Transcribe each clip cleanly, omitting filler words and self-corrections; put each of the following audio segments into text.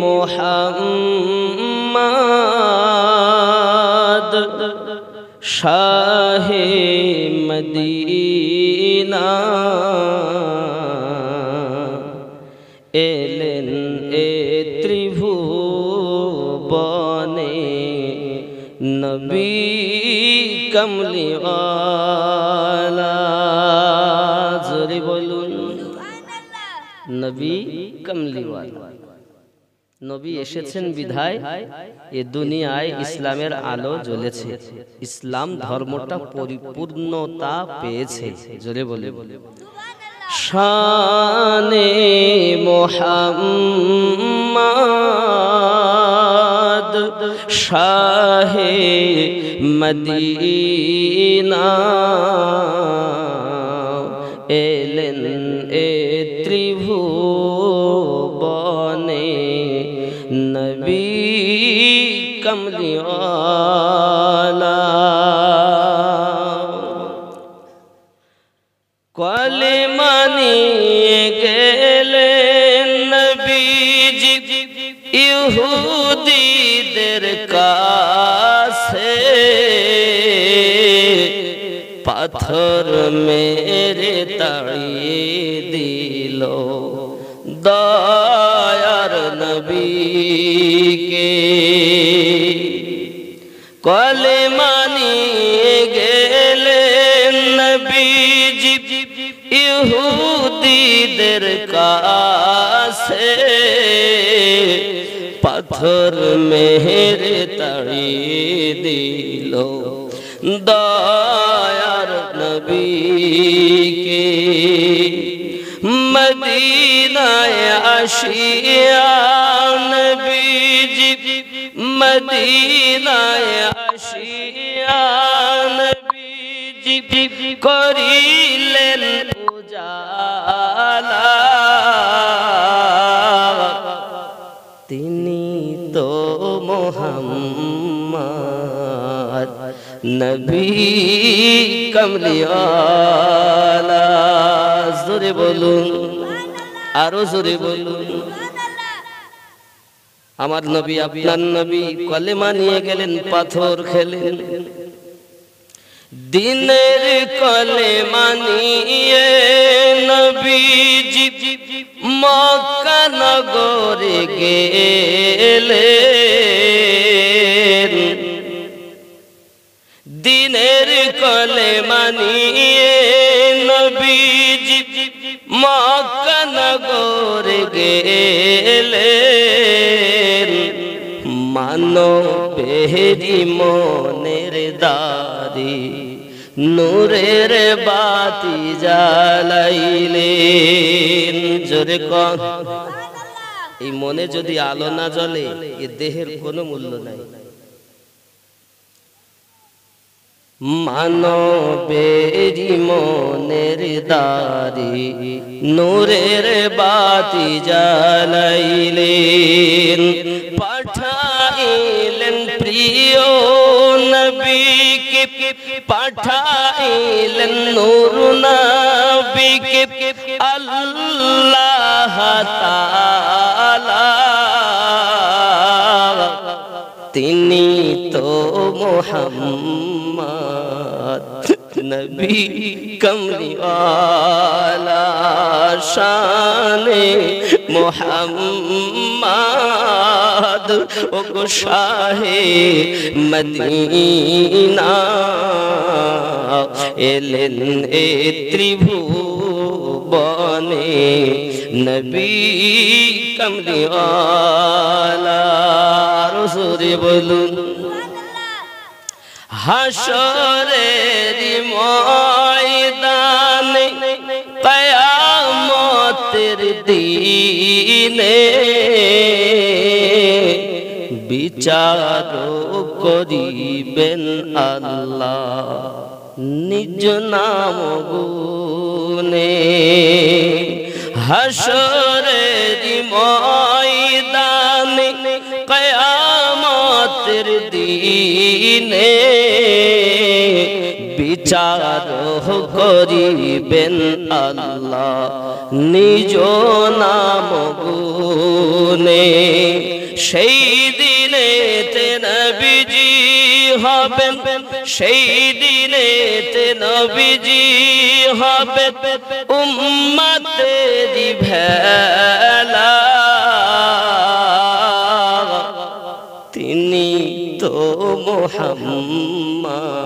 মোহাম্মদ শাহে Medina এলেন এ ত্রিভুবনে নবী কমলিওয়ালা জোরে বলুন নবী কমলিওয়ালা। নবী এসেছেন বিধায় এ দুনিয়ায় ইসলামের আলো জ্বলেছে, ইসলাম ধর্মটা পরিপূর্ণতা পেয়েছে। জোরে বলে শানে মোহাম্মদ শাহে মদিনা এলেন এ ত্রিভুবনে নবী কমলিওয়ালা। কলেমা নিয়ে গেলেন নবীজি ইহুদীদের কাছে, পাথর মেরে তাড়িয়ে দিল দয়ার নবীকে। কলেমা নিয়ে গেলেন নবীজি ইহুদীদের কাছে, পাথর মেরে তাড়িয়ে দিল দয়ার নবীকে। মদিনায় আসিয়া নবীজি মদিনায় আসিয়া নবীজি করিলেন উজালা, তিনি তো মোহাম্মদ নবী কমলিওয়ালা। জোরে বলুন, আরো জোরে বলুন। আমার নবী আপনার নবী কলেমা নিয়ে গেলেন, পাথর খেলেন। দিনের কলেমা নিয়ে নবীজি মক্কা নগরে গেলেন। দিনের কলেমা নিয়ে নবীজি মক্কা নগরে গেলেন। মানবেরি মনের দারি নূরের বাতি জ্বালাইলেন। জোরে কর, এই মনে যদি আলো না জ্বলে এ দেহের কোনো মূল্য নাই। মানবেরি মনের দারি নূরের বাতি জ্বালাইলেন। পাঠাইলেন প্রিয় নবীকে, পাঠাইলেন নূর নবীকে আল্লাহ তাআলা। তিনি তো মোহাম্মদ নবী কমলিওয়ালা। শানে মোহাম্মদ ও গো শাহে মদিনা এলেন এ ত্রিভুবনে নবী কমলিওয়ালা। রসুরে বলুন হাশরের ময়দানে কিয়ামতের দিনে বিচার করিবেন আল্লাহ নিজ নাম গুনে। হাশরের ময়দানে কিয়ামতের দিনে বিচার করিবেন আল্লাহ নিজ নাম গুনে। সেই দিনেতে নবীজি হবেন, সেই দিনেতে নবীজি হবেন উম্মতেরি ভেলা। তিনি তো মুহাম্মদ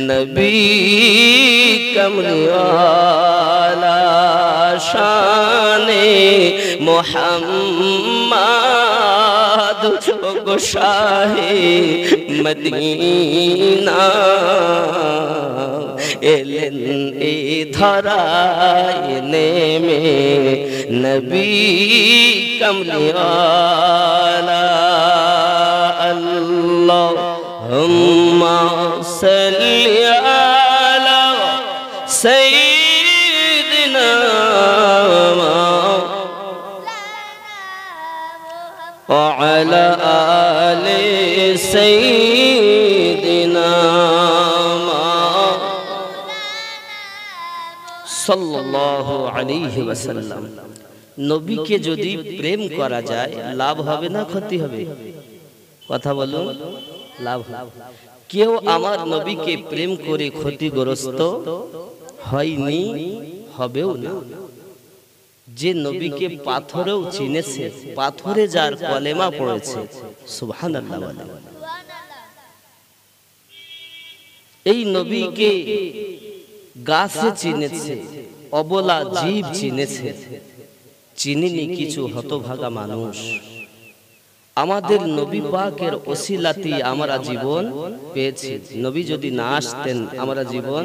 নবী কমলিওয়ালা শানে মুহাম্মদ গো শাহে মদিনা। এলেন এ ধরায় নেমে নবী কমলিওয়ালা। আল্লাহুম্মা সাল্লি আলা সাইয়্যিদিনা ওয়া আলা আলি সাইয়্যিদিনা সাল্লাল্লাহু আলাইহি ওয়াসাল্লাম। নবীকে যদি প্রেম করা যায় লাভ হবে না ক্ষতি হবে? কথা বলুন, লাভ। কেউ আমার নবীকে প্রেম করে ক্ষতিগ্রস্ত হয়নি, হবেও না। যে নবীকে পাথরেও চিনেছে, পাথরে যার কলেমা পড়েছে, সুবহানাল্লাহ বলেন। এই নবীকে গাছে চিনেছে, অবলা জীব চিনেছে, চিনিনি কিছু হতভাগা মানুষ। আমাদের নবী পাকের ওসিলাতে আমরা জীবন পেয়েছি। নবী যদি না আসতেন আমরা জীবন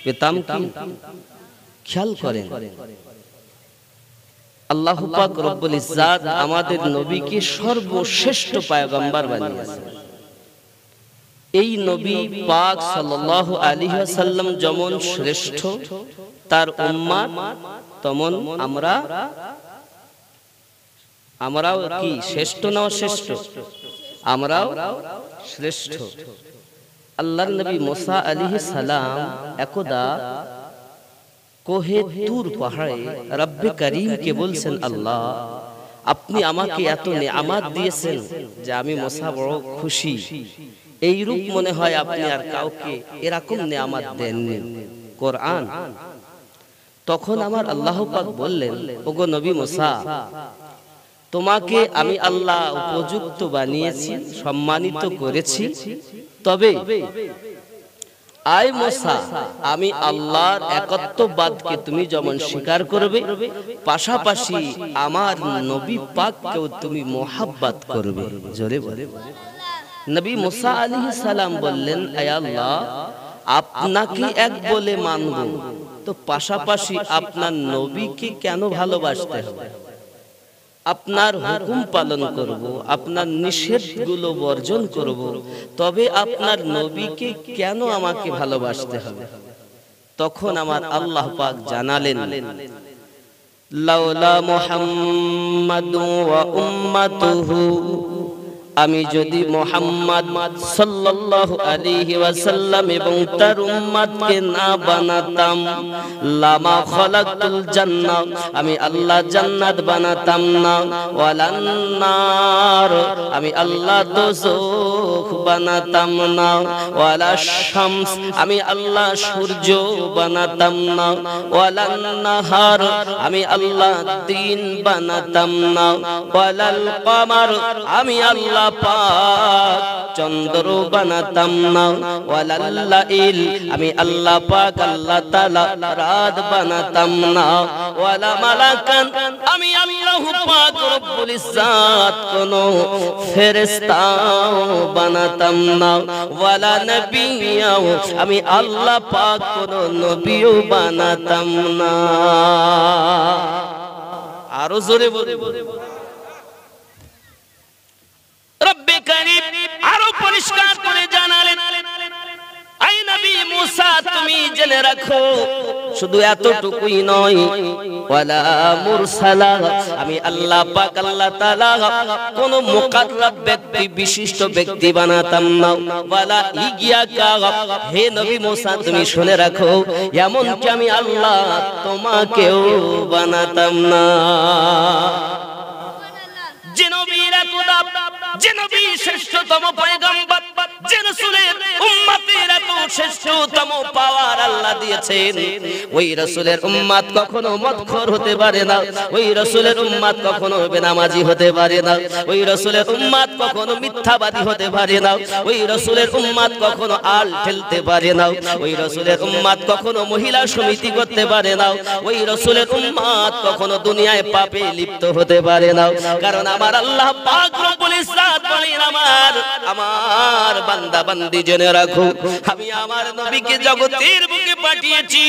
পেতাম কি? খেয়াল করেন, আল্লাহ পাক রব্বুল ইজ্জাত আমাদের নবীকে সর্বশ্রেষ্ঠ পয়গম্বর বানিয়েছেন। এই নবী পাক সাল্লাল্লাহু আলাইহি ওয়াসাল্লাম যেমন শ্রেষ্ঠ, তার উম্মাত তেমন আমরাও কি শ্রেষ্ঠ না অশ্রেষ্ঠ? আমরাও শ্রেষ্ঠ। আল্লাহর নবী মুসা আলাইহিস সালাম একদা কোহে তুর পাহাড়ে রব্বে করিমকে বলছেন, আল্লাহ আপনি আমাকে এত নেয়ামত দিয়েছেন যে আমি মুসা বড় খুশি। এই রূপ মনে হয় আপনি আর কাউকে এরকম নেয়ামত দেননি। কোরআন। তখন আমার আল্লাহ পাক বললেন, ওগো নবী মুসা, তোমাকে আমি আল্লাহ উপযুক্ত বানিয়েছি, সম্মানিত করেছি। তবে আয় মুসা, আমি আল্লাহর একত্ববাদকে তুমি যেমন স্বীকার করবে, পাশাপাশি আমার নবী পাককেও তুমি মোহাব্বত করবে। জোরে বলে। নবী মুসা আলাইহিস সালাম বললেন, আয় আল্লাহ, আপনাকে এক বলে মানব, তো পাশাপাশি আপনার নবীকে কেন ভালোবাসতে হবে? আপনার হুকুম পালন করব, আপনার নিষেধগুলো বর্জন করব, তবে আপনার নবীকে কেন আমাকে ভালোবাসতে হবে? তখন আমার আল্লাহ পাক জানালেন, লাউলা মুহাম্মাদু ওয়া উম্মাতুহু, আমি যদি মুহাম্মদ সাল্লাল্লাহু আলাইহি ওয়াসাল্লাম এবং তার উম্মতকে না বানাতাম, লামা খালাকতুল জান্নাহ, আমি আল্লাহ জান্নাত বানাতাম না, ওয়ালান নার, আমি আল্লাহ দোজখ বানাতাম না, ওয়ালা শামস, আমি আল্লাহ সূর্য বানাতাম না, ওয়ালান নাহার, আমি আল্লাহ দিন বানাতাম না, ওয়ালাল কমার, আমি আল্লাহ পাক চন্দ্র বানাতাম না, ওয়ালাল লাইল, আমি আল্লাহ পাক আল্লাহ তাআলা রাত বানাতাম না, ওয়ালা মালাকান, আমি আল্লাহ পাক রব্বুল ইজ্জাত কোন ফেরেশতা বানাতাম না, ওয়ালা নবিয়্যা, আমি আল্লাহ পাক কোন নবীও বানাতাম না। আরো জোরে বলে। রব্বে কারীম আরো পরিষ্কার করে জানালেন, আই নবী মুসা, তুমি জেনে রাখো শুধু এতটুকুই নয়, ওয়ালা মুরসালা, আমি আল্লাহ পাক আল্লাহ তাআলা কোন মুকাররাব ব্যক্তি বিশিষ্ট ব্যক্তি বানাতাম না। ওয়ালা ইগিয়াকা, হে নবী মুসা তুমি শুনে রাখো, এমন কি আমি আল্লাহ তোমাকেও বানাতাম না। যে নবীর একদা, যে নবী শ্রেষ্ঠতম পয়গম্বর, যে রাসূলের উম্মতের এত শ্রেষ্ঠতম পাওয়ার আল্লাহ দিয়েছেন, ওই রাসূলের উম্মত কখনো মদখোর হতে পারে না, ওই রাসূলের উম্মত কখনো বেনামাজি হতে পারে না, ওই রাসূলের উম্মত কখনো মিথ্যাবাদী হতে পারে না, ওই রাসূলের উম্মত কখনো আল ঠেলতে পারে না, ওই রাসূলের উম্মত কখনো মহিলা সমিতি করতে পারে না, ওই রাসূলের উম্মত কখনো দুনিয়ায় পাপে লিপ্ত হতে পারে না। কারণ আমার আল্লাহ পাক রব্বুল ইজ্জত বলেন, আমার বান্দা বান্দি জেনে রাখো, আমি আমার নবীকে জগতের বুকে পাঠিয়েছি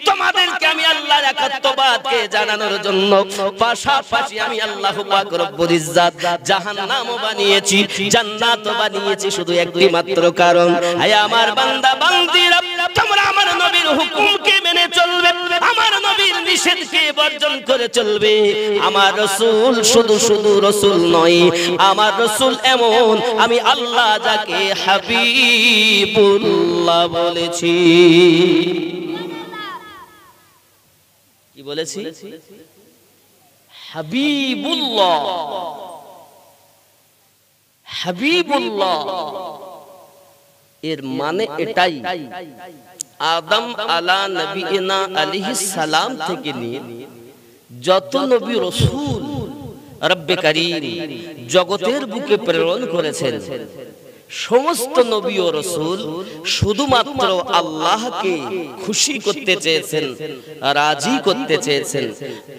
তোমাদেরকে আমি আল্লাহর একাত্মবাদকে জানানোর জন্য। পাশাপাশি আমি আল্লাহ পাক রব্বুল ইজ্জত জাহান্নামও বানিয়েছি, জান্নাতও বানিয়েছি, শুধু একটি মাত্র কারণ, হে আমার বান্দা বান্দিরা, তোমরা আমার নবীর হুকুমকে মেনে চলবে, আমার নবীর নিষেধকে বর্জন করে চলবে। আমার রাসূল শুধু শুধু রাসূল নয়, আমার রাসূল এমন আমি আল্লাহ যাকে হাবিবুল্লাহ বলেছি। কি বলেছি? হাবিবুল্লাহ, হাবিবুল্লাহ এর মানে এটাই, আদম আলা নবিয়িনা আলাইহিস সালাম থেকে নিয়ে যত নবী রাসূল রব্বে কারীম জগতের বুকে প্রেরণ করেছেন, সমস্ত নবী ও রাসূল শুধুমাত্র আল্লাহকে খুশি করতে চেয়েছেন, রাজি করতে চেয়েছেন।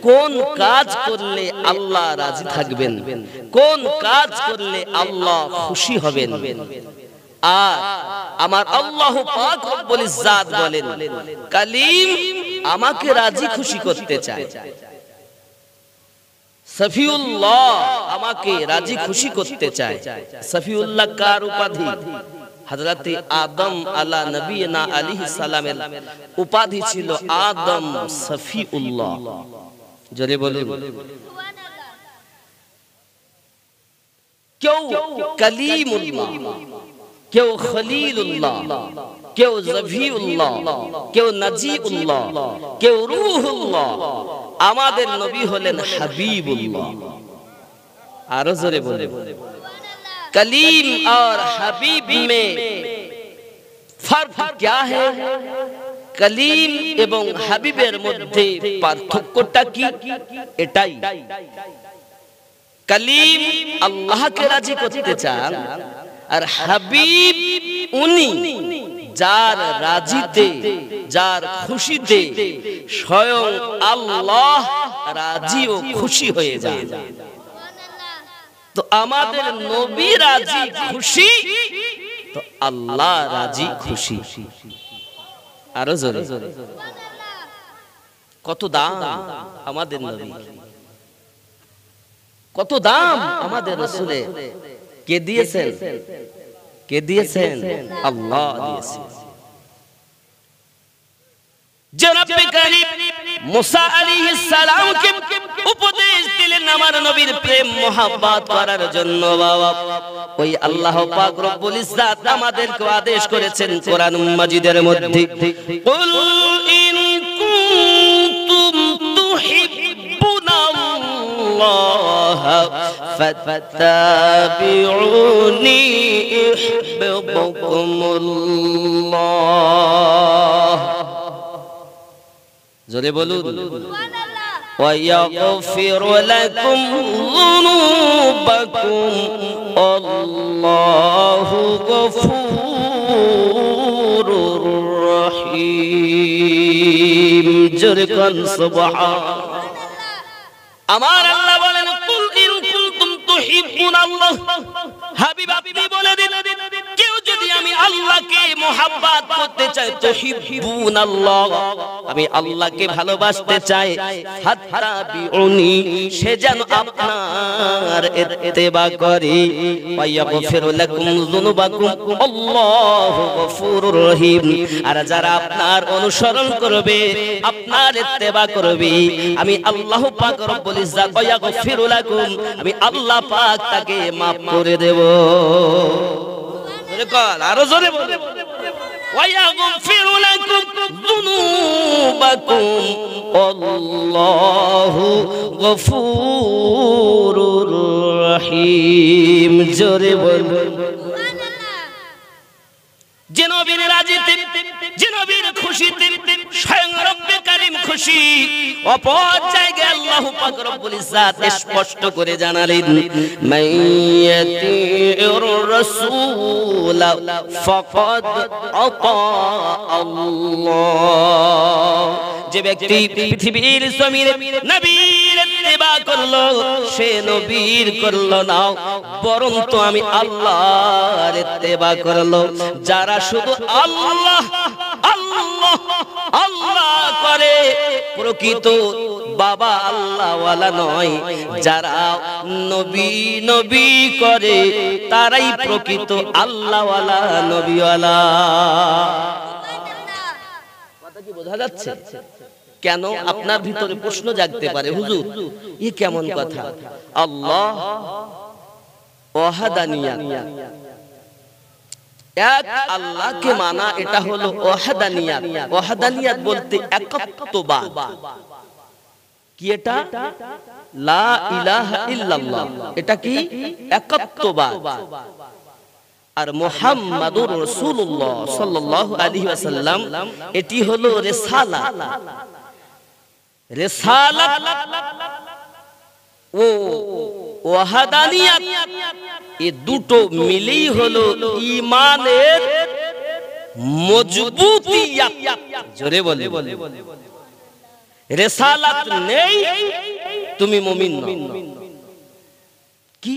কোন কাজ করলে আল্লাহ রাজি থাকবেন, কোন কাজ করলে আল্লাহ খুশি হবেন। আর আমার আল্লাহ পাক রব্বুল ইজ্জত বলেন, কালিম আমাকে রাজি খুশি করতে চায়, সফিউল্লাহ আমাকে রাজি খুশি করতে চায়। সফিউল্লাহ কার উপাধি? হযরত আদম আলা নবিয়িনা আলাইহিস সালামের উপাধি ছিল আদম সফিউল্লাহ। জোরে বলুন সুবহানাল্লাহ। কেউ কালিমুল্লাহ, কেউ খলিলুল্লাহ, কেউ জফিউল্লাহ, কেউ নাজিউল্লাহ, কেউ রূহুল্লাহ। আমাদের নবী হলেন হাবিবুল্লাহ। আরো জোরে বলেন कलीम और हबीब में फर्क क्या है? कलीम এবং হাবিবের মধ্যে পার্থক্যটা কি? এটাই, কলিম আল্লাহকে রাজি করতে চান, আর হাবিব উনি যার রাজিতে, যার খুশিতে স্বয়ং আল্লাহ রাজি ও খুশি হয়ে যান। তো আমাদের নবী রাজি খুশি, তো আল্লাহ রাজি খুশি। আরো জোরে, কত দাম আমাদের নবী, কত দাম আমাদের রাসূলের। কে দিয়েছেন? কে দিয়েছেন? আল্লাহ দিয়েছেন। জনাব করিম মুসা আলাইহিস সালামকে উপদেশ দিলেন আমার নবীর প্রেম মোহাব্বত করার জন্য। বাবা, ওই আল্লাহ পাক রব্বুল ইজ্জত আমাদেরকে আদেশ করেছেন কোরআন মাজিদের মধ্যে, কুল ইন কুনতুম তুহিব্বুনাল্লাহ ফাত্তাবিউনি ইউহিব্বুকুমুল্লাহ। জোরে বলুন সুবহানাল্লাহ। ওয়া ইয়াগফিরু লাকুম যুনুবাকুম আল্লাহু গফুরুর রহিম। জোরে কোন সুবহানাল্লাহ। আমার আল্লাহ বলেন, কুল ইন কুনতুম তুহিব্বুনাল্লাহ, হাবিব আপনি বলে দিন, কেউ যদি আমি আল্লাহকে মুহাব্বত করতে চাই, তুহিব্বুনাল্লাহ, আমি আল্লাহকে ভালোবাসতে চাই, ফাত্তাবিউনি, সে যেন আপনার ইত্তেবা করে, ওয়ায়াগফিরু লাকুম যুনুবাকুম, আল্লাহু গফুরুর রহিম। আর যারা আপনার অনুসরণ করবে, আপনার ইত্তেবা করবে, আমি আল্লাহ পাক রব্বুল ইজ্জাত ওয়ায়াগফিরু লাকুম, আমি আল্লাহ পাক তাকে maaf করে দেব। আরো জোরে বল, ওয়ায়াগফিরু লাকুম যুনুবাকুম, আল্লাহু গফুরুর রহিম। জোরে বল। যে নবীর রাজিতে, যে নবীর খুশিতে স্বয়ং রব্বে কারীম খুশি, অপর জায়গায় আল্লাহ পাক রব্বুল ইজ্জাত স্পষ্ট করে জানালেন, মাইয়াতির রাসূল ফাকাদ আতা আল্লাহ। যে ব্যক্তি পৃথিবীর জমিনে নবীর ইত্তেবা করলো, সে নবীর করলো না, বরং তো আমি আল্লাহর ইত্তেবা করলো। যারা শুধু আল্লাহ আল্লাহ আল্লাহ করে, প্রকৃত বাবা আল্লাহ ওয়ালা নয়। যারা নবী নবী করে, তারাই প্রকৃত আল্লাহ ওয়ালা, নবী ওয়ালা। কথা কি বোঝা যাচ্ছে? কেন আপনার ভিতরে প্রশ্ন জাগতে পারে, হুজুর এই কেমন কথা? আল্লাহ ওয়াহদানিয়াত, এক আল্লাহকে মানা, এটা হলো ওয়াহদানিয়াত। ওয়াহদানিয়াত বলতে একত্ববাদ। কি এটা? লা ইলাহা ইল্লাল্লাহ, এটা কি? একত্ববাদ। আর মুহাম্মাদুর রাসূলুল্লাহ সাল্লাল্লাহু আলাইহি ওয়াসাল্লাম, এটি হলো রিসালাত। রিসালাত ও ওয়াহদানিয়াত, এই দুটো মিলেই হলো ঈমানের মজবুতিয়াত। জোরে বলে। রিসালাত নেই, তুমি মুমিন নও। কি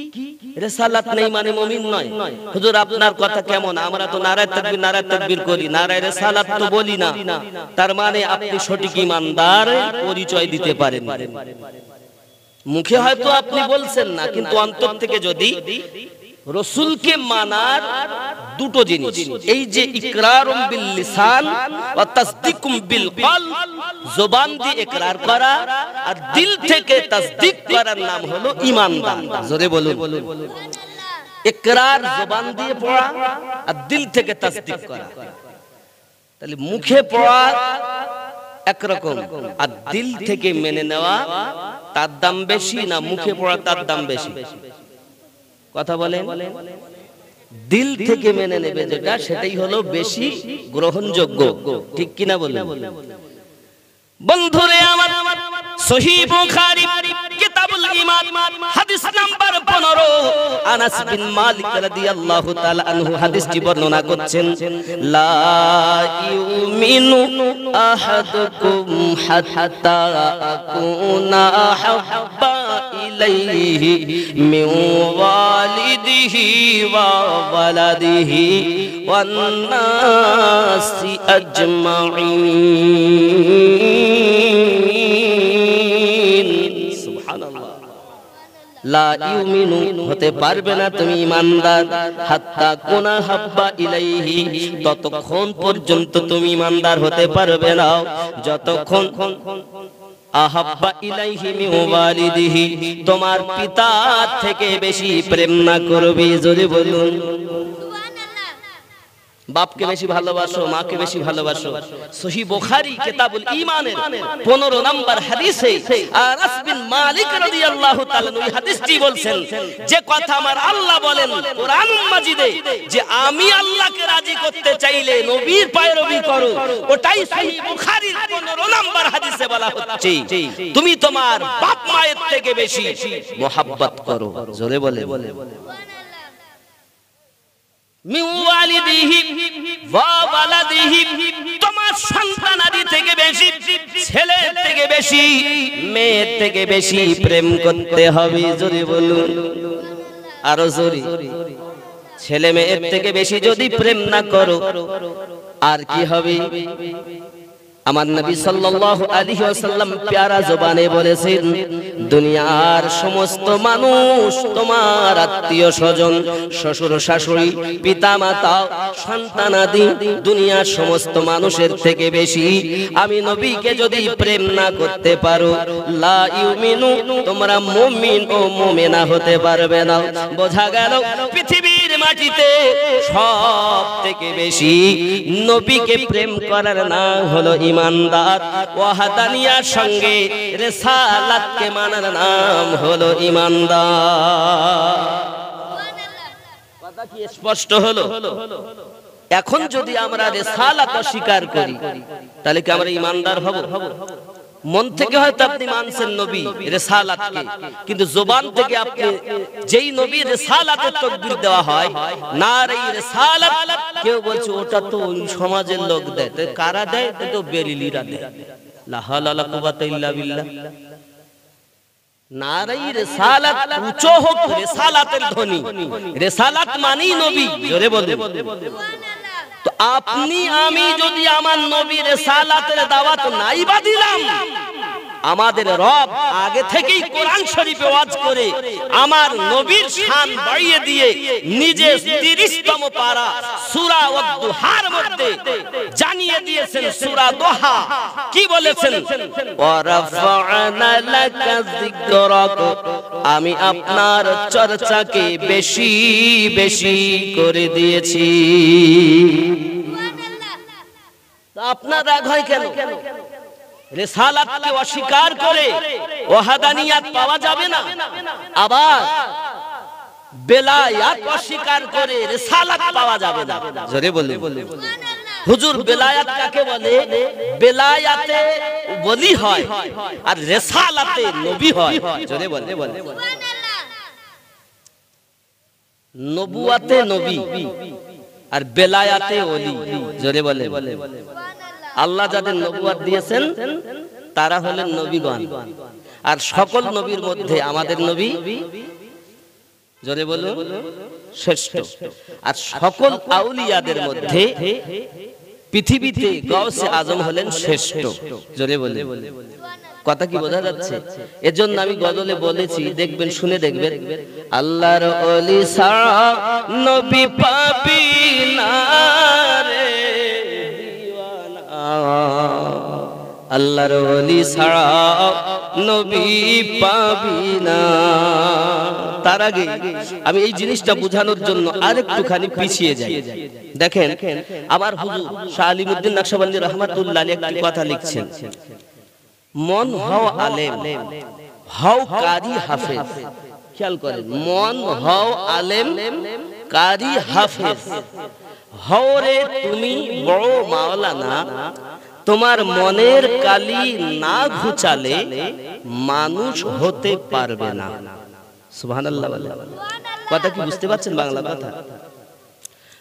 রিসালাত নেই মানে মুমিন নয়? হুজুর আপনার কথা কেমন? আমরা তো নারায়ে তাকবীর নারায়ে তাকবীর করি, নারায়ে রিসালাত তো বলি না। তার মানে আপনি সঠিক ঈমানদার পরিচয় দিতে পারেন। মুখে হয়তো আপনি বলছেন না, কিন্তু অন্তর থেকে যদি রাসূলকে মানার দুটো জিনিস, এই যে ইকরারুম বিল লিসান ওয়া তাসদীকুম বিল কলব, জবান দিয়ে ইকরার করা আর দিল থেকে তাসদীক করার নাম হলো ঈমানদার। জোরে বলুন। ইকরার জবান দিয়ে পড়া আর দিল থেকে তাসদীক করা। তাহলে মুখে পড়া একরকম, আর দিল থেকে মেনে নেওয়া তার দাম বেশি না মুখে পড়া তার দাম বেশি? কথা বলেন। দিল থেকে মেনে নেবে যেটা, সেটাই হলো বেশি গ্রহণযোগ্য, ঠিক কিনা বলেন? বন্ধুরে আমার, সহিহ বুখারী কিতাবুল ঈমান হাদিস নাম্বার 15, আনাস বিন মালিক রাদিয়াল্লাহু তাআলা আনহু হাদিসটি বর্ণনা করছেন, লা ইউমিনু আহাদুকুম হাত্তা আকুনা হাব্বা ইলাইহি মিন ওয়ালিদিহি ওয়া ওয়ালাদিহি ওয়ান নাসি আজমাইন। সুবহানাল্লাহ। লা ইউমিনু, হতে পারবে না তুমি ঈমানদার, হাত্তা কুনা হাব্বা ইলাইহি, ততক্ষণ পর্যন্ত তুমি ঈমানদার হতে পারবে না যতক্ষণ আহাব্বা ইলাইহি মিন ওয়ালিদিহি, তোমার পিতা থেকে বেশি প্রেম না করবে। জোরে বলুন। বাপকে বেশি ভালোবাসো, মাকে বেশি ভালোবাসো। সহিহ বুখারী কিতাবুল ঈমানের 15 নম্বর হাদিসে আনাস বিন মালিক রাদিয়াল্লাহু তাআলা এই হাদিসটি বলছেন, যে কথা আমার আল্লাহ বলেন কোরআন মাজিদে, যে আমি আল্লাহকে রাজি করতে চাইলে নবীর পয়রবি করো, ওটাই সহিহ বুখারীর 15 নম্বর হাদিসে বলা হচ্ছে, তুমি তোমার বাপ মায়ের থেকে বেশি মোহাব্বত করো। জোরে বলে। মিন ওয়ালিদিহি ওয়া ওয়ালাদিহি, তোমার সন্তানাদি থেকে বেশি, ছেলের থেকে বেশি, মেয়ের থেকে বেশি প্রেম করতে হবে। জোরে বলুন। আরো জোরে। ছেলে মেয়ের থেকে বেশি যদি প্রেম না করো আর কি হবে? আমার নবী সাল্লাল্লাহু আলাইহি ওয়াসাল্লাম প্যারা জবানে বলেছেন, দুনিয়ার সমস্ত মানুষ তোমার আত্মীয় স্বজন, শ্বশুর শাশুড়ি, পিতা মাতা, সন্তানাদি, দুনিয়ার সমস্ত মানুষের থেকে বেশি আমি নবীকে যদি প্রেম না করতে পারো, লা ইউমিনু, তোমরা মুমিন ও মুমিনা হতে পারবে না। বোঝা গেল পৃথিবীর মাটিতে সব থেকে বেশি নবীকে প্রেম করার নাম হলো ইমানদার। ওয়াহাদানিয়ার সঙ্গে রিসালাতকে মানার নাম হলো ইমানদার। কথা কি স্পষ্ট হলো? এখন যদি আমরা রিসালাত অস্বীকার করি তাহলে কি আমরা ইমানদার হব? মন থেকে হয়তো আপনি মানছেন নবী রিসালাতকে, কিন্তু জবান থেকে আপনি যেই নবী রিসালাতের তাকবীর দেওয়া হয়, নারে রিসালাত, কেউ বলছে ওটা তো ওই সমাজের লোক দেয়, তো কারা দেয়? তো বেরিলিরা দেয়। লা হাওলা ওয়ালা কুওয়াতা ইল্লা বিল্লাহ। নারে রিসালাত উঁচু হোক, রিসালাতের ধ্বনি, রিসালাত মানি নবী, জোরে বলুন সুবহানাল্লাহ। তো আপনি আমি যদি আমার নবীর রিসালাতের দাওয়াত নাই বা দিলাম, আমাদের রব আগে থেকেই কোরআন শরীফে ওয়াজ করে আমার নবীর শান বাড়িয়ে দিয়ে নিজে 30তম পারা সূরা ওয়াদ-দুহার মধ্যে জানিয়ে দিয়েছেন। সূরা দোহা কি বলেছেন? ওয়ারাফা'না লাকা যিকরাক, আমি আপনার চর্চাকে বেশি বেশি করে দিয়েছি। সুবহানাল্লাহ। আপনার রাগ হয় কেন? রিসালাতকে অস্বীকার করে ওয়াহাদানিয়াত পাওয়া যাবে না, আবার বেলায়াত অস্বীকার করে রিসালাত পাওয়া যাবে না। জোরে বলুন সুবহানাল্লাহ। হুজুর বেলায়াত কাকে বলে? বেলায়াতে ওলি হয় আর রিসালাতে নবী হয়। জোরে বলুন সুবহানাল্লাহ। নবুয়াতে নবী আর বেলায়াতে ওলি। জোরে বলে সুবহানাল্লাহ। আল্লাহ যাদের নবুয়ত দিয়েছেন তারা হলেন নবীগণ, আর সকল নবীর মধ্যে আমাদের নবী, জোরে বলুন, শ্রেষ্ঠ। আর সকল আউলিয়াদের মধ্যে পৃথিবীতে গাউসে আজম হলেন শ্রেষ্ঠ। জোরে বলুন। কথা কি বোঝা যাচ্ছে? এজন্য আমি গজলে বলেছি, দেখবেন, শুনে দেখবেন, আল্লাহর ওলি ছাড়া নবী পাবি না রে, আল্লাহর ওলি ছাড়া নবী পাবি না। তার আগে আমি এই জিনিসটা বোঝানোর জন্য আরেকটুখানি পিছিয়ে যাই। দেখেন, আমার হুজুর শাহ আলিমউদ্দিন নকশবন্দি রাহমাতুল্লাহ আলাইহি একটি কথা লিখছেন, মন হও আলেম, হও কারি হাফেজ। খেয়াল করেন, মন হও আলেম, কারি হাফেজ। হও রে তুমি বড় মাওলানা, তোমার মনের কালি না ঘুচালে মানুষ হতে পারবে না। সুবহানাল্লাহ। কথা কি বুঝতে পারছেন বাংলা কথা?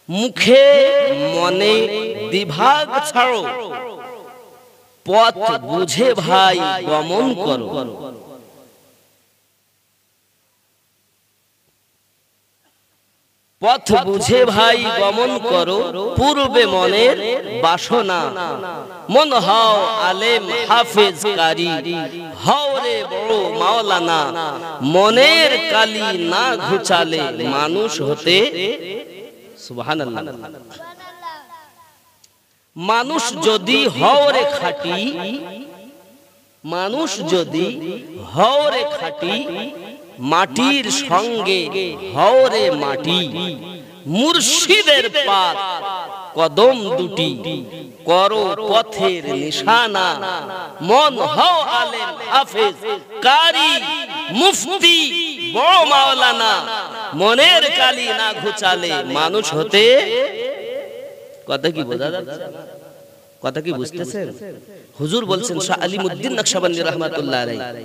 মুখে মনে দ্বিভাগ ছাড়ো, পথ বুঝে ভাই গমন করো। পথ বুঝে ভাই গমন করো, পূর্বে মনের বাসনা। মন হও আলেম হাফেজ কারি, হও রে বড় মাওলানা, মনের কালি না ঘুচালে মানুষ হতে। সুবহানাল্লাহ। মানুষ যদি হও রে খাঁটি, মানুষ যদি হও রে খাঁটি, মাটির সঙ্গে হও রে মাটি। মুর্শিদের পাক কদম দুটি, করো পথের নিশানা। মন হও আলেম হাফেজ কারি মুফতি বড় মাওলানা, মনের কালি না ঘুচালে মানুষ হতে। কথা কি বোঝা যাচ্ছে? কথা কি বুঝতেছেন? হুজুর বলছেন, শাহ আলিমউদ্দিন নকশবন্দি রাহমাতুল্লাহ আলাইহি,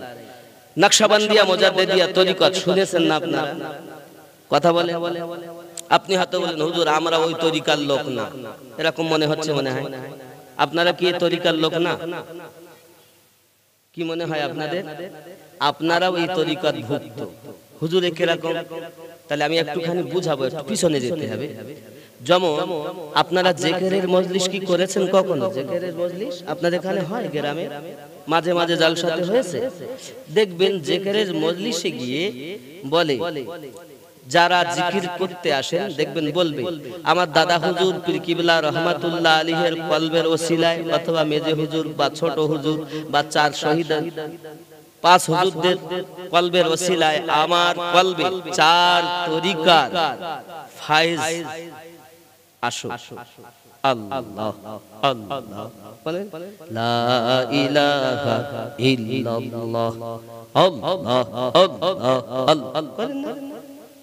নকশবন্দিয়া মুজাদ্দিদিয়া তরিকত শুনেছেন না আপনারা? কথা বলে আপনি হয়তো বলেন, হুজুর আমরা ওই তরিকার লোক না, এরকম মনে হচ্ছে, মনে হয়। আপনারা কি এই তরিকার লোক না? কি মনে হয় আপনাদের? আপনারাও এই তরিকাত ভুক্ত। হুজুরে কিরকম? তাহলে আমি একটুখানি বুঝাবো, একটু পিছনে যেতে হবে। যেমন আপনারা জিকিরের মজলিস কি করেছেন কখনো? জিকিরের মজলিস আপনাদের এখানে হয় গ্রামে, মাঝে মাঝে জালসাতে হয়েছে। দেখবেন জিকিরের মজলিসে গিয়ে বলে, যারা জিকির করতে আসেন দেখবেন বলবে, আমার দাদা হুজুর পীর কিবলা রহমাতুল্লাহ আলাইহির কলবের ওসিলায়, অথবা মেজে হুজুর বা ছোট হুজুর বা 4 শহীদ 5 হুজুরদের কলবের ওসিলায় আমার কলবে 4 তরিকার ফায়েজ আসো। আল্লাহ আল্লাহ বলেন, লা ইলাহা ইল্লাল্লাহ, আল্লাহ আল্লাহ আল্লাহ বলেন না?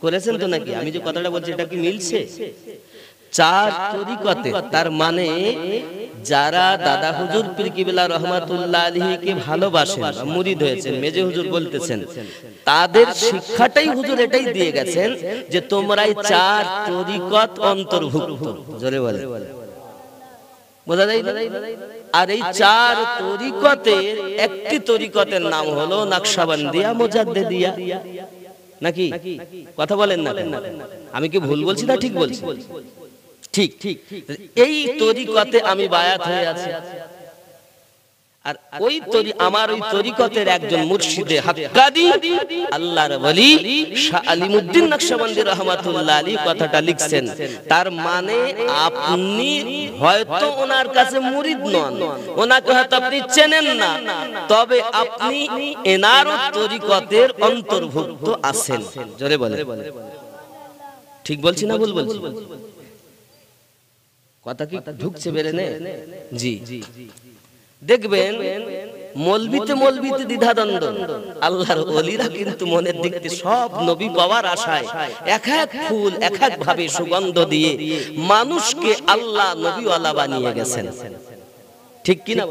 করেছেন তো নাকি? আমি যে কথাটা বলছি এটা কি মিলছে? 4 তরিকতে, তার মানে যারা দাদা হুজুর পীর কিবলা রহমাতুল্লাহ আলাইহিকে ভালোবাসেন, মুরিদ হয়েছেন, মেজে হুজুর বলতেছেন, তাদের শিক্ষাটাই হুজুর এটাই দিয়ে গেছেন যে তোমরাই 4 তরিকত অন্তর্ভুক্ত। জোরে বলে, বোঝা যায়? আর এই 4 তরিকতের একটি তরিকতের নাম হলো নকশবন্দিয়া মুজাদ্দিদিয়া। নাকি কথা বলেন না? আমি কি ভুল বলছি না ঠিক বলছি? ঠিক। এই তরিকতে আমি বায়াত হয়ে আছি। আর আমার ওই তরিকতের একজন মুর্শিদে হাক্কানি আল্লাহর ওলি শাহ আলিমউদ্দিন নকশবন্দি রাহমাতুল্লাহ আলাইহি কথাটা লিখছেন। তার মানে আপনি হয়তো ওনার কাছে মুরিদ নন, ওনাকে হয়তো আপনি চেনেন না, তবে আপনি এনার তরিকতের অন্তর্ভুক্ত আছেন। জোরে বলে, ঠিক বলছি না ভুল বলছি? কথা কি ঢুকছে বেরেনে? জি। দেখবেন মলবিতে দ্বিধাদ্বন্দ্ব। আল্লাহর ওলিরা কিন্তু মনের দিক থেকে সব নবী পাওয়ার আশায় এক এক ফুল এক এক ভাবে সুগন্ধ দিয়ে মানুষকে আল্লাহ নবীওয়ালা বানিয়ে গেছেন। ঠিক কি না?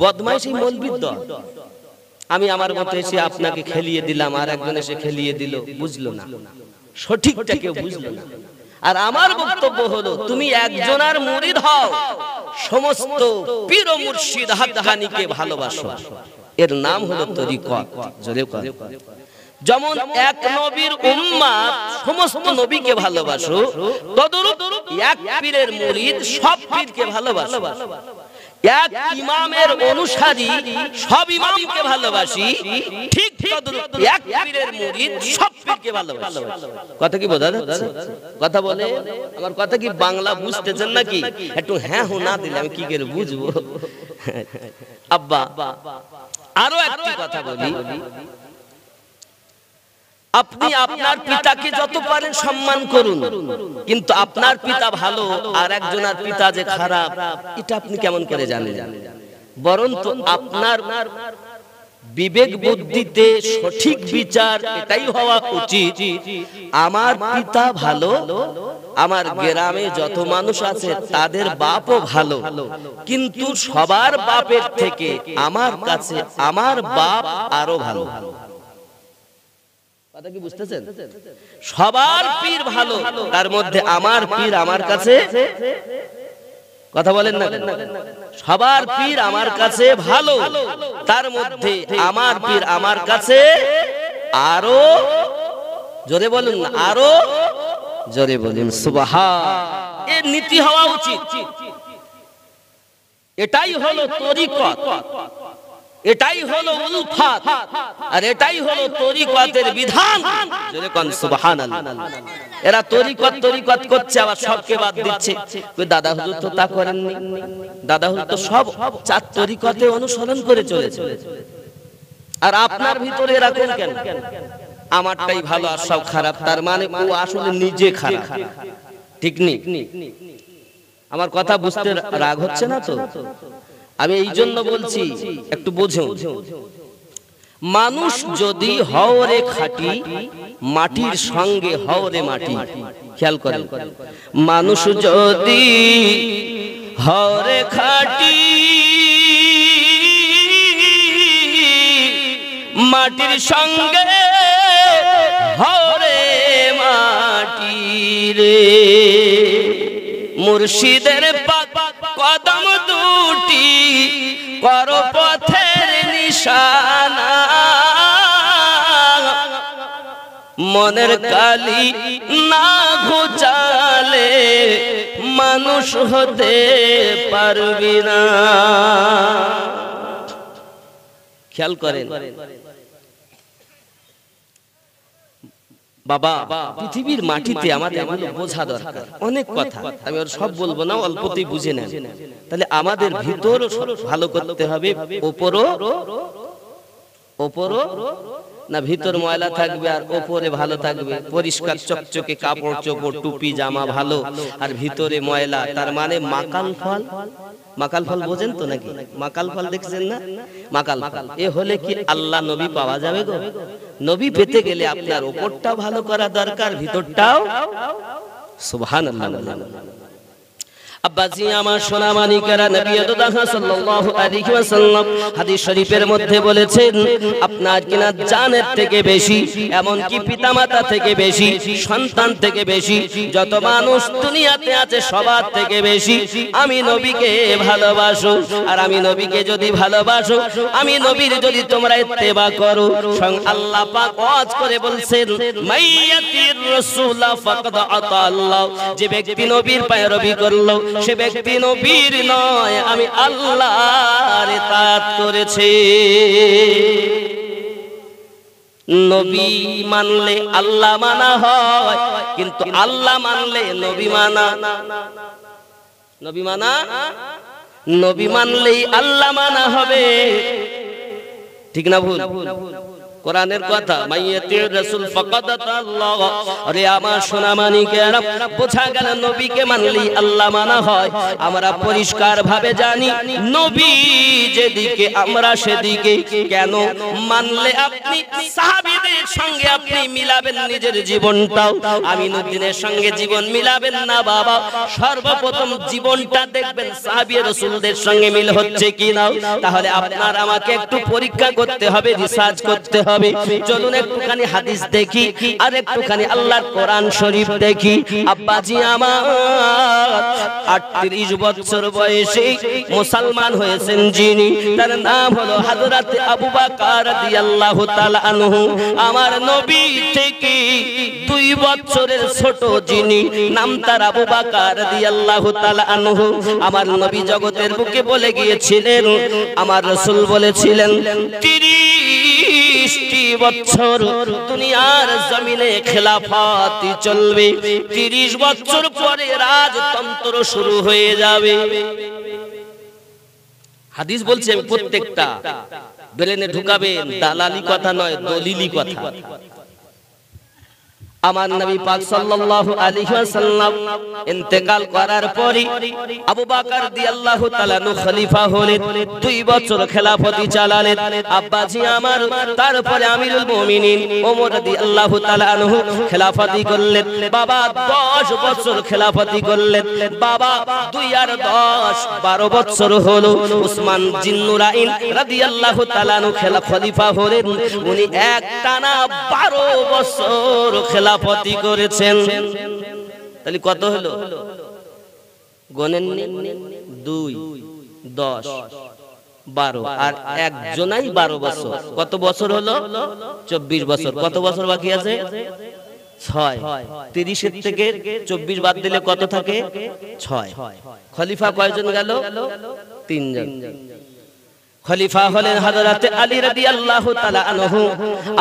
বদমাইশি মলবির দল। আমি আমার মতো এসে আপনাকে খেলিয়ে দিলাম, আর একজন এসে খেলিয়ে দিল, বুঝলো না, সঠিকটা কেউ বুঝলো না। আর আমার বক্তব্য হলো, তুমি একজনের মুরিদ হও, সমস্ত পীর ও মুর্শিদ হাক্কানিকে ভালোবাসো, এর নাম হলো তরিকত। জোরে বল। যেমন এক নবীর উম্মত সমস্ত নবীকে ভালোবাসো, তদরূপ এক পীরের মুরিদ সব পীরকে ভালোবাসো। এক ইমামের অনুসারী সব ইমামকে ভালোবাসি, ঠিক তদরূপ এক পীরের মুরিদ সব পীরকে ভালোবাসে। কথা কি বোঝা যাচ্ছে? কথা বলে আমার কথা কি বাংলা বুঝতেছেন নাকি? একটু হ্যাঁ হো না দিলে আমি কি করে বুঝবো? আব্বা আরো একটি কথা বলি, আপনি আপনার পিতাকে যত পারেন সম্মান করুন, কিন্তু আপনার পিতা ভালো আর একজনের পিতা যে খারাপ, এটা আপনি কেমন করে জানেন? বরঞ্চ আপনার বিবেক বুদ্ধিতে সঠিক বিচার এটাই হওয়া উচিত, আমার পিতা ভালো, আমার গ্রামে যত মানুষ আছে তাদের বাপও ভালো, কিন্তু সবার বাপের থেকে আমার কাছে আমার বাপ আরো ভালো। কথা কি বুঝতেছেন? সবার পীর ভালো, তার মধ্যে আমার পীর আমার কাছে, কথা বলেন না, সবার পীর আমার কাছে ভালো, তার মধ্যে আমার পীর আমার কাছে আরো, জোরে বলুন না, আরো জোরে বলুন সুবহান। এর নীতি হওয়া উচিত। এটাই হলো তরিকত, এটাই হলো উলফাত, আর এটাই হলো তরিকতের বিধান। জোরে কোন সুবহানাল্লাহ। এরা তরিকত করছে, আবার সবকে বাদ দিচ্ছে। কই দাদা হুজুর তো তা করেননি, দাদা হুজুর তো সব 4 তরিকতে অনুসরণ করে চলেছে। আর আপনার ভিতরে এরকম কেন? আমারটাই ভালো আর সব খারাপ, তার মানে ও আসলে নিজে খারাপ। ঠিক নেই? আমার কথা বুঝতে রাগ হচ্ছে না তো? আমি এই জন্য বলছি, একটু বোঝো। মানুষ যদি হওরে খাঁটি, মাটির সঙ্গে হওরে মাটি। খেয়াল করেন, মানুষ যদি হওরে খাঁটি, মাটির সঙ্গে হওরে মাটি রে, মুর্শিদের কদম দুটি কর পথের নিশানা, মনের কালি না ঘুচালে মানুষ হতে পারবি না। খেয়াল করেন বাবা, পৃথিবীর মাটিতে আমাদের বোঝা দরকার অনেক কথা, আমি আর সব বলবো না, অল্পতেই বুঝে নেন। তাহলে আমাদের ভিতর ভালো করতে হবে, ওপরও না ভিতর ময়লা থাকবে আর ওপরে ভালো থাকবে, পরিষ্কার চকচকে কাপড় চোপড় টুপি জামা ভালো আর ভিতরে ময়লা, তার মানে মাকাল ফল। মাকাল ফল বোঝেন তো নাকি? মাকাল ফল দেখছেন না? মাকাল ফল এ হলে কি আল্লাহ নবী পাওয়া যাবে গো? নবী পেতে গেলে আপনার ওপরটাও ভালো করা দরকার, ভিতরটাও। সুবহানাল্লাহ। আব্বাজি আমার সোনা মানিকেরা, নবী সাল্লাল্লাহু আলাইহি ওয়াসাল্লাম হাদিস শরীফের মধ্যে বলেছেন, আপনার কিনা জানের থেকে বেশি, এমন কি পিতামাতা থেকে বেশি, সন্তান থেকে বেশি, যত মানুষ দুনিয়াতে আছে সবার থেকে বেশি আমি নবীকে ভালোবাসো। আর আমি নবীকে যদি ভালোবাসো, আমি নবীর যদি তোমরা ইত্তেবা করো, স্বয়ং আল্লাহ পাক ওয়াজ করে বলছেন, মাইয়াতির রাসূলা ফাকাদ আতা আল্লাহ, যে ব্যক্তি নবীর পায়রবি করলো সে ব্যক্তি নবীর নয়, আমি আল্লাহর ইতাআত করেছে। নবী মানলে আল্লাহ মানা হয়, কিন্তু আল্লাহ মানলে নবী মানা। নবী মানলেই আল্লাহ মানা হবে, ঠিক না ভুল? কোরআনের কথা, মাইয়াতির রাসূল ফাকাদ আল্লাহ। আরে আমার সোনা মানিকেরা, বোঝা গেল নবীকে মানলেই আল্লাহ মানা হয়। আমরা পরিষ্কার ভাবে জানি নবী যেদিকে আমরা সেদিকে। কেন মানলে আপনি সাহাবীদের সঙ্গে আপনি মিলাবেন নিজের জীবনটাও, আমিনুদ্দিনের সঙ্গে জীবন মিলাবেন না বাবা। সর্বপ্রথম জীবনটা দেখবেন সাহাবী রাসূলদের সঙ্গে মিল হচ্ছে কিনা। তাহলে আপনার আমাকে একটু পরীক্ষা করতে হবে, রিসার্চ করতে হবে। চলুন একটুখানি হাদিস দেখি আর একটুখানি আল্লাহর কোরআন শরীফ দেখি। আব্বাজি আমার 38 বছর বয়সে মুসলমান হয়েছেন যিনি, তার নাম হলো হযরত আবু বকর রাদিয়াল্লাহু তাআলা আনহু। আমার নবী থেকে 2 বছরের ছোট যিনি, নাম তার আবু বকর রাদিয়াল্লাহু তাআলা আনহু। আমার নবী জগতের বুকে বলে গিয়েছিলেন, আমার রাসূল বলেছিলেন 30 বছর দুনিয়ার জমিনে খেলাফত চলবে, 30 বছর পরে রাজতন্ত্র শুরু হয়ে যাবে। হাদিস বলছে, আমি প্রত্যেকটা ব্রেনে ঢুকাবেন, দালালি কথা নয়, দলিলি কথা। আমার নবী পাক সাল্লাল্লাহু আলাইহি ওয়াসাল্লাম ইন্তেকাল করার পরে আবু বকর রাদিয়াল্লাহু তাআলা খলিফা হলেন, 2 বছর খেলাফতি চালালেন। আব্বাজি আমার তারপরে আমিরুল মুমিনিন ওমর রাদিয়াল্লাহু তাআলা আনহু খেলাফতি করলেন। বাবা 10 বছর খেলাফতি করলেন। বাবা 2 আর 10 12 বছর হলো। উসমান জিন্নুরাইন রাদিয়াল্লাহু তাআলা আনহু খলিফা হলেন। উনি একটানা 12 বছর খেলাফতি করেছেন। তাহলে কত হলো গণেন? 2 10 12 আর একজনাই 12 বছর। কত বছর হলো? 24 বছর। কত বছর বাকি আছে? 6। 30 এর থেকে 24 বাদ দিলে কত থাকে? 6। খলিফা কয়জন গেল? 3 জন। খলিফা হলেন হযরত আলী রাদিয়াল্লাহু তাআলা আনহু।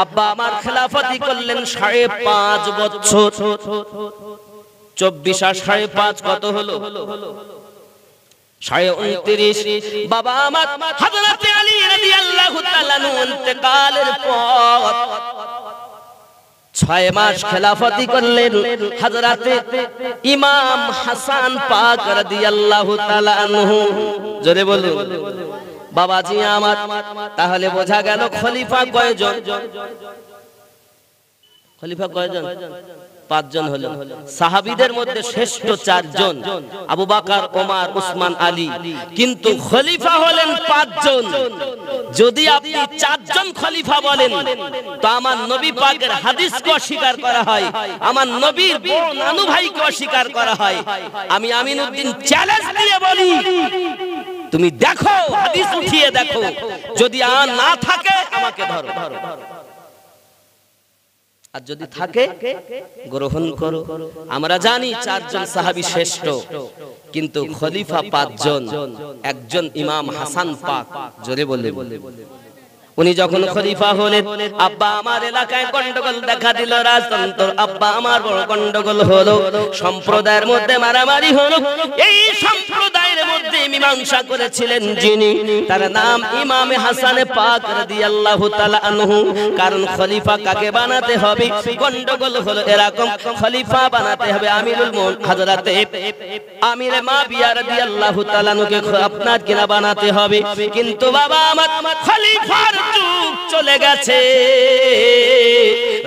আব্বা আমার খেলাফতি করলেন 5.5 বছর। 24 আর 5.5 কত হলো? 29.5। বাবা আমার হযরত আলী রাদিয়াল্লাহু তাআলা ইন্তেকালের পর 6 মাস খেলাফতি করলেন হযরত ইমাম হাসান পাক রাদিয়াল্লাহু তাআলা আনহু। জোরে বলুন বাবাজি আমার। তাহলে বোঝা গেল খলিফা কয়জন? খলিফা কয়জন? 5 জন হলো। সাহাবীদের মধ্যে শ্রেষ্ঠ 4 জন, আবু বকর, ওমর, উসমান, আলী। কিন্তু খলিফা হলেন 5 জন। যদি আপনি 4 জন খলিফা বলেন তো আমার নবী পাকের হাদিসকে অস্বীকার করা হয়, আমার নবীর বড় নানু ভাইকে অস্বীকার করা হয়। আমি আমিনুদ্দিন চ্যালেঞ্জ দিয়ে বলি, তুমি দেখো, হাদিস উঠিয়ে দেখো, যদি আর না থাকে আমাকে ধরো। আর যদি থাকে গ্রহণ করো। আমরা জানি 4 জন সাহাবী শ্রেষ্ঠ, কিন্তু খলিফা 5 জন, একজন ইমাম হাসান পাক, জোরে বলে উনি যখন খলিফা হলেন, আব্বা আমার এলাকায় গন্ডগোল দেখা দিল, রাজতন্ত্র, আব্বা আমার বড় গন্ডগোল হলো, সম্প্রদায়ের মধ্যে মারামারি হলো। এই সম্প্রদায়ের মধ্যে মীমাংসা করেছিলেন যিনি, তার নাম ইমাম হাসান পাক রাদিয়াল্লাহু তাআলা আনহু। কারণ খলিফা কাকে বানাতে হবে, গন্ডগোল হলো এরকম, খলিফা বানাতে হবে আমিরুল মুমিনিন হযরতে আমিরে মাবিয়া রাদিয়াল্লাহু তাআলা আনহুকে আপনার কিনা বানাতে হবে। কিন্তু বাবা আমার খলিফার যুগ চলে গেছে।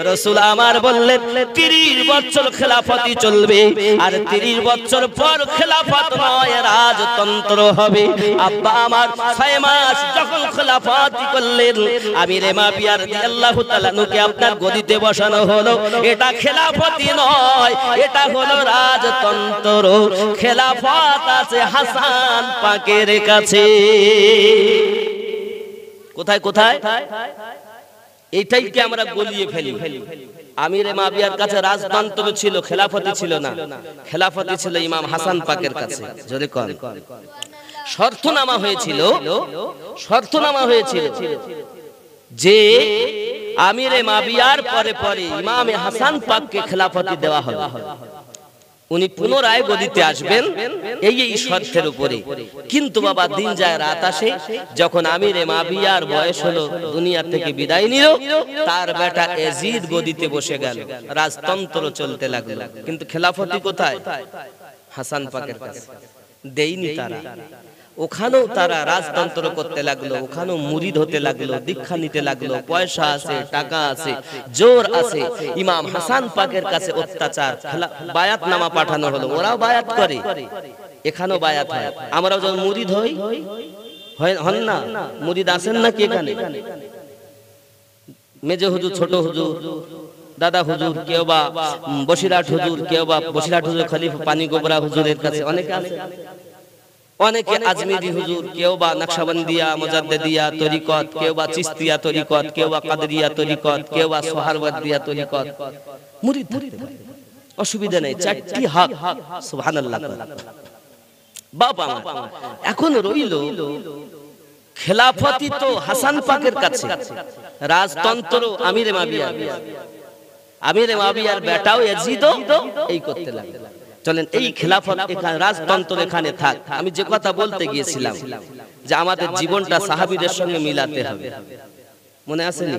রাসূল আমার বললেন 30 বছর খেলাফতি চলবে, আর 30 বছর পর খেলাফত নয়, রাজতন্ত্র হবে। আব্বা আমার 6 মাস যখন খেলাফতি করলেন, আমিরে মাবিয়া রাদিয়াল্লাহু তাআলা আনহুকে আপনার গদিতে বসানো হলো। এটা খেলাফতি নয়, এটা হলো রাজতন্ত্র। খেলাফত আছে হাসান পাকের কাছে। কোথায় কোথায়? এইটাই কি আমরা গলিয়ে ফেলি। আমিরে মাবিয়ার কাছে রাজতন্ত্র ছিল, খেলাফতি ছিল না। খেলাফতি ছিল ইমাম হাসান পাকের কাছে। জোরে কোন শর্তনামা হয়েছিল, শর্তনামা হয়েছিল যে আমিরে মাবিয়ার পরে পরে ইমাম হাসান পাককে খেলাফতি দেওয়া হবে। উনি পুনরায় গদিতে আসবেন এই শর্তের উপরে। কিন্তু বাবা দিন যায় রাত আসে, যখন আমিরে মাবিয়ার বয়স হলো, দুনিয়া থেকে বিদায় নিল, তার বেটা ইয়াজিদ গদিতে বসে গেল, রাজতন্ত্র চলতে লাগলো। কিন্তু খেলাফতি কোথায়? হাসান পাকের কাছে। দেয়নি তারা। ওখানেও তারা রাজতন্ত্র করতে লাগলো, ওখানেও মুরিদ হতে লাগলো, দীক্ষা নিতে লাগলো। পয়সা আছে, টাকা আছে, জোর আছে। ইমাম হাসান পাকের কাছে অত্যাচার, বায়াত নামা পাঠানো হলো, ওরাও বায়াত করে, এখানেও বায়াত হয়। আমরাও যখন মুরিদ হই, হন না? মুরিদ আছেন নাকি এখানে? মেজে হুজুর, ছোট হুজুর, দাদা হুজুর, কেউ বা বসিরহাট হুজুর, কেউ বা বসিরহাট হুজুর খলিফা পানি গোবরা হুজুরের কাছে অনেকে আছে। অনেকে আজমিরি হুজুর, কেউ বা নকশবন্দিয়া মুজাদ্দিদিয়া তরিকত, কেউ বা চিশতিয়া তরিকত, কেউ বা কাদরিয়া তরিকত, কেউ বা সোহরাওয়ার্দিয়া তরিকত। মুরিদ অসুবিধা নেই, 4টি হক। সুবহানাল্লাহ। বাবা এখন রইল খেলাফতি তো হাসান পাকের কাছে, রাজতন্ত্র আমিরে মাবিয়া, আমিরে মাবিয়ার বেটাও ইয়াজিদ এই করতে লাগলো। চলেন এই খেলাফত এখানে, রাজতন্ত্র এখানে থাক। আমি যে কথা বলতে গিয়েছিলাম যে আমাদের জীবনটা সাহাবীদের সঙ্গে মিলাতে হবে, মনে আছে নি?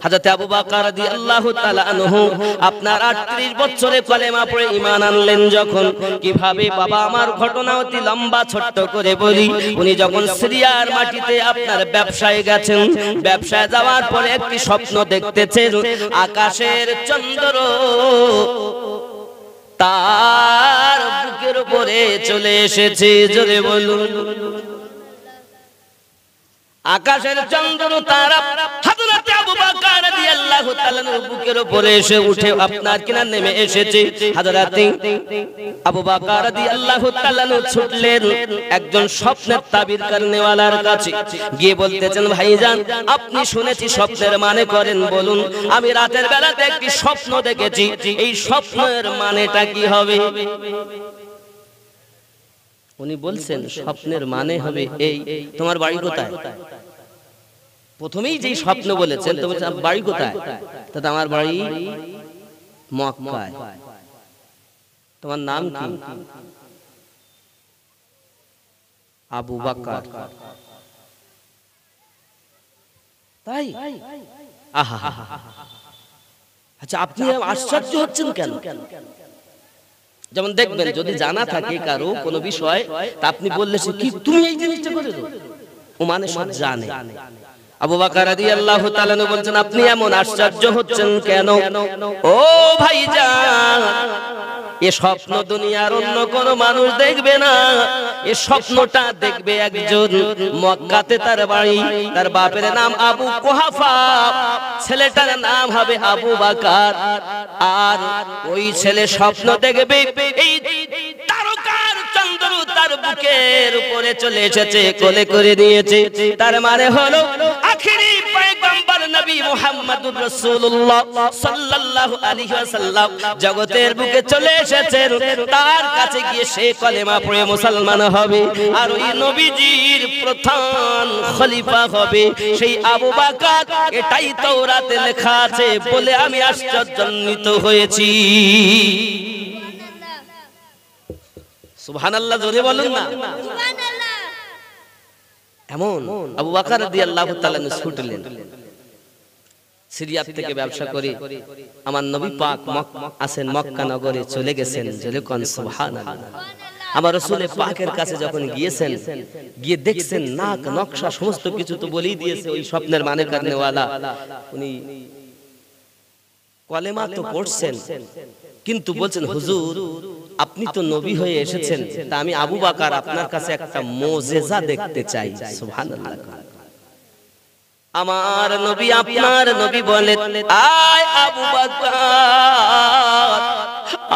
হযরত আবু বকর রাদিয়াল্লাহু তাআলা আনহু আপনার 38 বছরে কলেমা পড়ে ঈমান আনলেন যখন, কিভাবে বাবা আমার ঘটনা অতি লম্বা, ছোট্ট করে বলি। উনি যখন সিরিয়ার মাটিতে আপনার ব্যবসায় গেছেন, ব্যবসায় যাওয়ার পরে একটি স্বপ্ন দেখতেছেন, আকাশের চন্দ্র তার বুকের উপরে চলে এসেছে। জোরে বলুন, আকাশের চন্দ্র তারা হযরত আবু বকর রাদিয়াল্লাহু তাআলার বুকের উপরে এসে উঠে আপনার কিনা নেমে এসেছে। হযরত আবু বকর রাদিয়াল্লাহু তাআলা ছুটলেন একজন স্বপ্নের তাবির করনেওয়ালার কাছে, গিয়ে বলতেছেন, ভাইজান আপনি শুনেছি স্বপ্নের মানে করেন, বলুন। আমি রাতের বেলাতে একটি স্বপ্ন দেখেছি, এই স্বপ্নের মানেটা কি হবে? উনি বলছেন স্বপ্নের মানে হবে এই। তোমার বাড়ি কোথায়? প্রথমেই যেই স্বপ্ন বলেছেন, তো বলছেন বাড়ি কোথায়? তা আমার বাড়ি মক্কায়। তোমার নাম কি? আবু বকর। তাই? আহা, আচ্ছা আপনি আশ্চর্য হচ্ছেন কেন? যেমন দেখবেন যদি জানা থাকে কারো কোনো বিষয়, তা আপনি বললে সে কি তুমি এই জিনিসটা করেছো, ও মানে সব জানে। আবু বকর রাদিয়াল্লাহু তাআলা বলছেন আপনি এমন আশ্চর্য হচ্ছেন কেন? ও ভাইজান, এ স্বপ্ন দুনিয়ার অন্য কোন মানুষ দেখবে না, এ স্বপ্নটা দেখবে একজন মক্কাতে তার বাড়ি, তার বাপের নাম আবু কুহাফা, ছেলেটার নাম হবে আবু বকর। আর ওই ছেলে স্বপ্ন দেখবে এই তারকার চন্দ্র তার বুকের উপরে চলে এসেছে, কোলে করে নিয়েছে। তার মানে হলো আখিরি পয়গম্বর নবী নবী মুহাম্মদুর রাসূলুল্লাহ সাল্লাল্লাহু আলাইহি ওয়াসাল্লাম জগতের বুকে চলে এসেছেন, তার কাছে গিয়ে সে কলেমা পড়ে মুসলমান হবে, আর ওই নবীজির প্রধান খলিফা হবে সেই আবু বকর। এটাই তাওরাতে লেখা আছে বলে আমি আশ্চর্যান্বিত হয়েছি। সুবহানাল্লাহ, জোরে বলুন না সুবহানাল্লাহ। এমন আবু বকর রাদিয়াল্লাহু তাআলা ছুটলেন, সিরিয়া থেকে ব্যবসা করে আমার নবী পাক আসেন মক্কা নগরে চলে গেছেন। জোরে কোন সুবহানাল্লাহ। আমার রাসূল পাকের কাছে যখন গিয়েছেন, গিয়ে দেখছেন নাক নকশা সমস্ত কিছু তো বলেই দিয়েছে ওই স্বপ্নের মানে কারণেওয়ালা, উনি কলেমা তো পড়ছেন কিন্তু বলছেন হুজুর আপনি তো নবী হয়ে এসেছেন, তা আমি আবু বকর আপনার কাছে একটা মুজিজা দেখতে চাই। সুবহানাল্লাহ। আমার নবী আপনার নবী বলেন, আয় আবু বকর,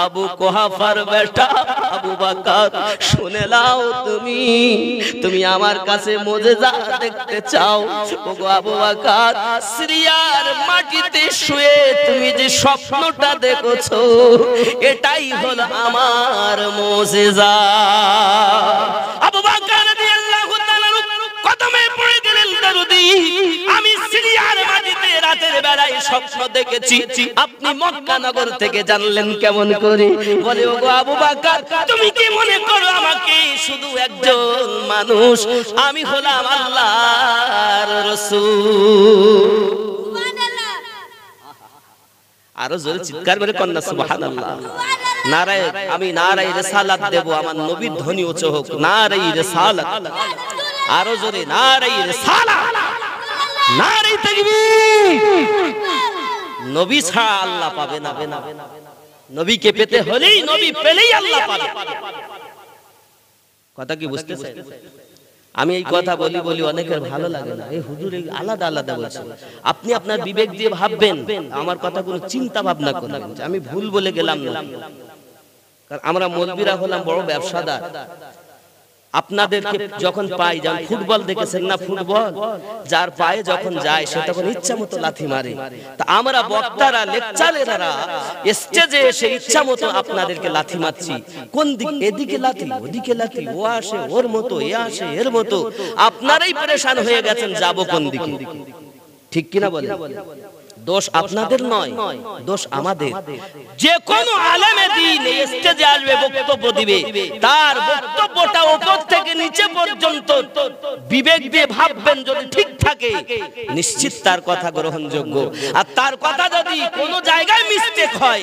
আবু কুহাফার বেটা আবু বকর, শুনে নাও তুমি আমার কাছে মুজিজা দেখতে চাও। ওগো আবু বকর, সিরিয়ার মাটিতে শুয়ে তুমি যে স্বপ্নটা দেখছো এটাই হলো আমার মুজিজা। আবু বকর রাদিয়াল্লাহু তাআলা কদমে পড়ে গেলেন, দরুদি আমি সিরিয়ার মাটিতে রাতের বেলায় স্বপ্ন দেখেছি, আপনি মক্কা নগর থেকে জানলেন কেমন করে? বলে ওগো আবু বকর, তুমি কি মনে করো আমাকে শুধু একজন মানুষ? আমি হলাম আল্লাহর রাসূল। সুবহানাল্লাহ। আরো জোরে চিৎকার করে কন্যা সুবহানাল্লাহ। নারায়ে আমি নারায়ে রিসালাত দেব, আমার নবীর ধ্বনি উচ্চ হোক, নারায়ে রিসালাত। আরো জোরে নারায়ে রিসালাত, নারায়ে তাকবীর। নবী ছাড়া আল্লাহ পাবে না, নবীকে পেতে হলেই নবী পেলেই আল্লাহ পাবে। কথা কি বুঝতেছেন? আমি এই কথা বলি অনেকের ভালো লাগে না, এই হুজুর আলাদা আলাদা বলছে। আপনি আপনার বিবেক দিয়ে ভাববেন, আমার কথাগুলো চিন্তা ভাবনা করবেন যে আমি ভুল বলে গেলাম না। কারণ আমরা মৌলবীরা হলাম বড় ব্যবসাদার। আপনাদেরকে যখন পাই, যেমন ফুটবল দেখেছেন না, ফুটবল যার পায়ে যখন যায় সে তখন ইচ্ছা মতো লাথি মারে। তা আমরা বক্তারা লেকচারাররা স্টেজে এসে ইচ্ছা মতো আপনাদেরকে লাথি মারছি। কোন দিক? এদিকে লাথি ওদিকে লাথি, ও আসে ওর মতো, এ আসে এর মতো। আপনারাই পরেশান হয়ে গেছেন যাব কোন দিকে। ঠিক কিনা বলেন? দোষ আপনাদের নয়, দোষ আমাদের। যে কোন আলেমে দ্বীন স্টেজে আসবে, বক্তব্য দিবে, তার বক্তব্যটা উপর থেকে নিচে পর্যন্ত বিবেক দিয়ে ভাববেন, যদি ঠিক থাকে নিশ্চিত তার কথা গ্রহণযোগ্য। আর তার কথা যদি কোন জায়গায় মিস্টেক হয়,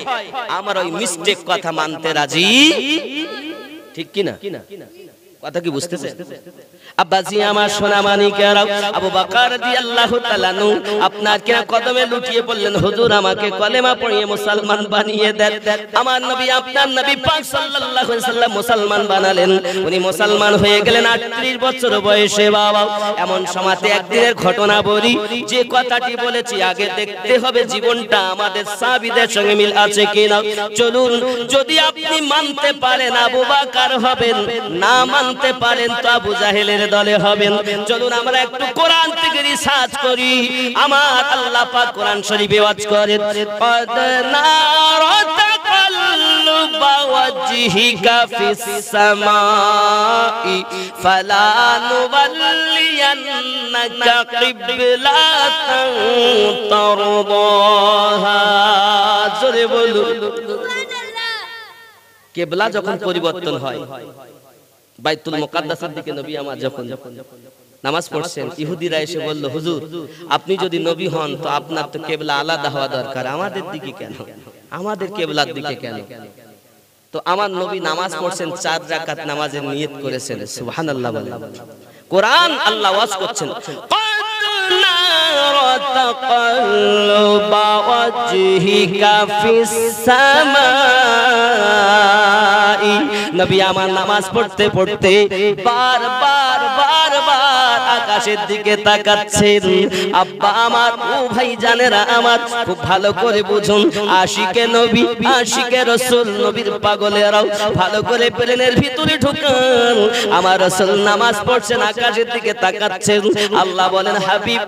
আমার ওই মিস্টেক কথা মানতে রাজি। ঠিক কিনা? কথা কি বুঝতেছেন? আব্বাজি আমার সোনা মানিকেরা, আবু বকর রাদিয়াল্লাহু তাআলা নু আপনার কে কদমে লুটিয়ে পড়লেন, হুজুর আমাকে কলেমা পড়িয়ে মুসলমান বানিয়ে দেন। আমার নবী আপনার নবী পাক সাল্লাল্লাহু আলাইহি সাল্লাম মুসলমান বানালেন। উনি মুসলমান হয়ে গেলেন 38 বছর বয়সে। বাবা, এমন সময়তে একদিনের ঘটনা বলি, যে কথাটি বলেছি আগে দেখতে হবে জীবনটা আমাদের সাহাবীদের সঙ্গে মিল আছে কিনা। চলুন, যদি আপনি মানতে পারেন আবু বকর হবেন, না মানতে পারেন তো আবু জাহেলের দলে হবেন। চলুন আমরা একটু কোরআন থেকে রিসার্চ করি। আমার আল্লাহ পাক কোরআন শরীফে ওয়াজ করেন, কদ নারা তাকাল্লুবা ওয়াজহিকা ফিস সামাই ফালানুওয়াল্লিয়ান্নাকা কিবলাতান তারদাহা। জোরে বলুন সুবহানাল্লাহ। কিবলা যখন পরিবর্তন হয়, বাইতুল মুকাদ্দাসের দিকে নবী আমার যখন নামাজ পড়ছেন, ইহুদিরা এসে বলল, হুজুর আপনি যদি নবী হন তো আপনার তো কিবলা আলাদা হওয়া দরকার, আমাদের দিকে কেন, আমাদের কিবলার দিকে কেন? তো আমার নবী নামাজ পড়ছেন, 4 রাকাত নামাজের নিয়ত করেছেন। সুবহানাল্লাহ বলেন। কোরআন আল্লাহ ওয়াজ করছেন, তাকাল্লুবা ওয়াজহিকা ফিস সামাই নবী আমার নামাজ পড়তে পড়তে বারবার আকাশের দিকে তাকাচ্ছেন। আব্বা আমার, ও ভাই জানেরা আমার, খুব ভালো করে বুঝুন, আশিকে নবী, আশিকে রাসূল, নবীর পাগলেরাও ভালো করে প্লেনের ভিতরে ঢুকান। আমার রাসূল নামাজ পড়ছেন, আকাশের দিকে তাকাচ্ছেন। আল্লাহ বলেন, হাবিব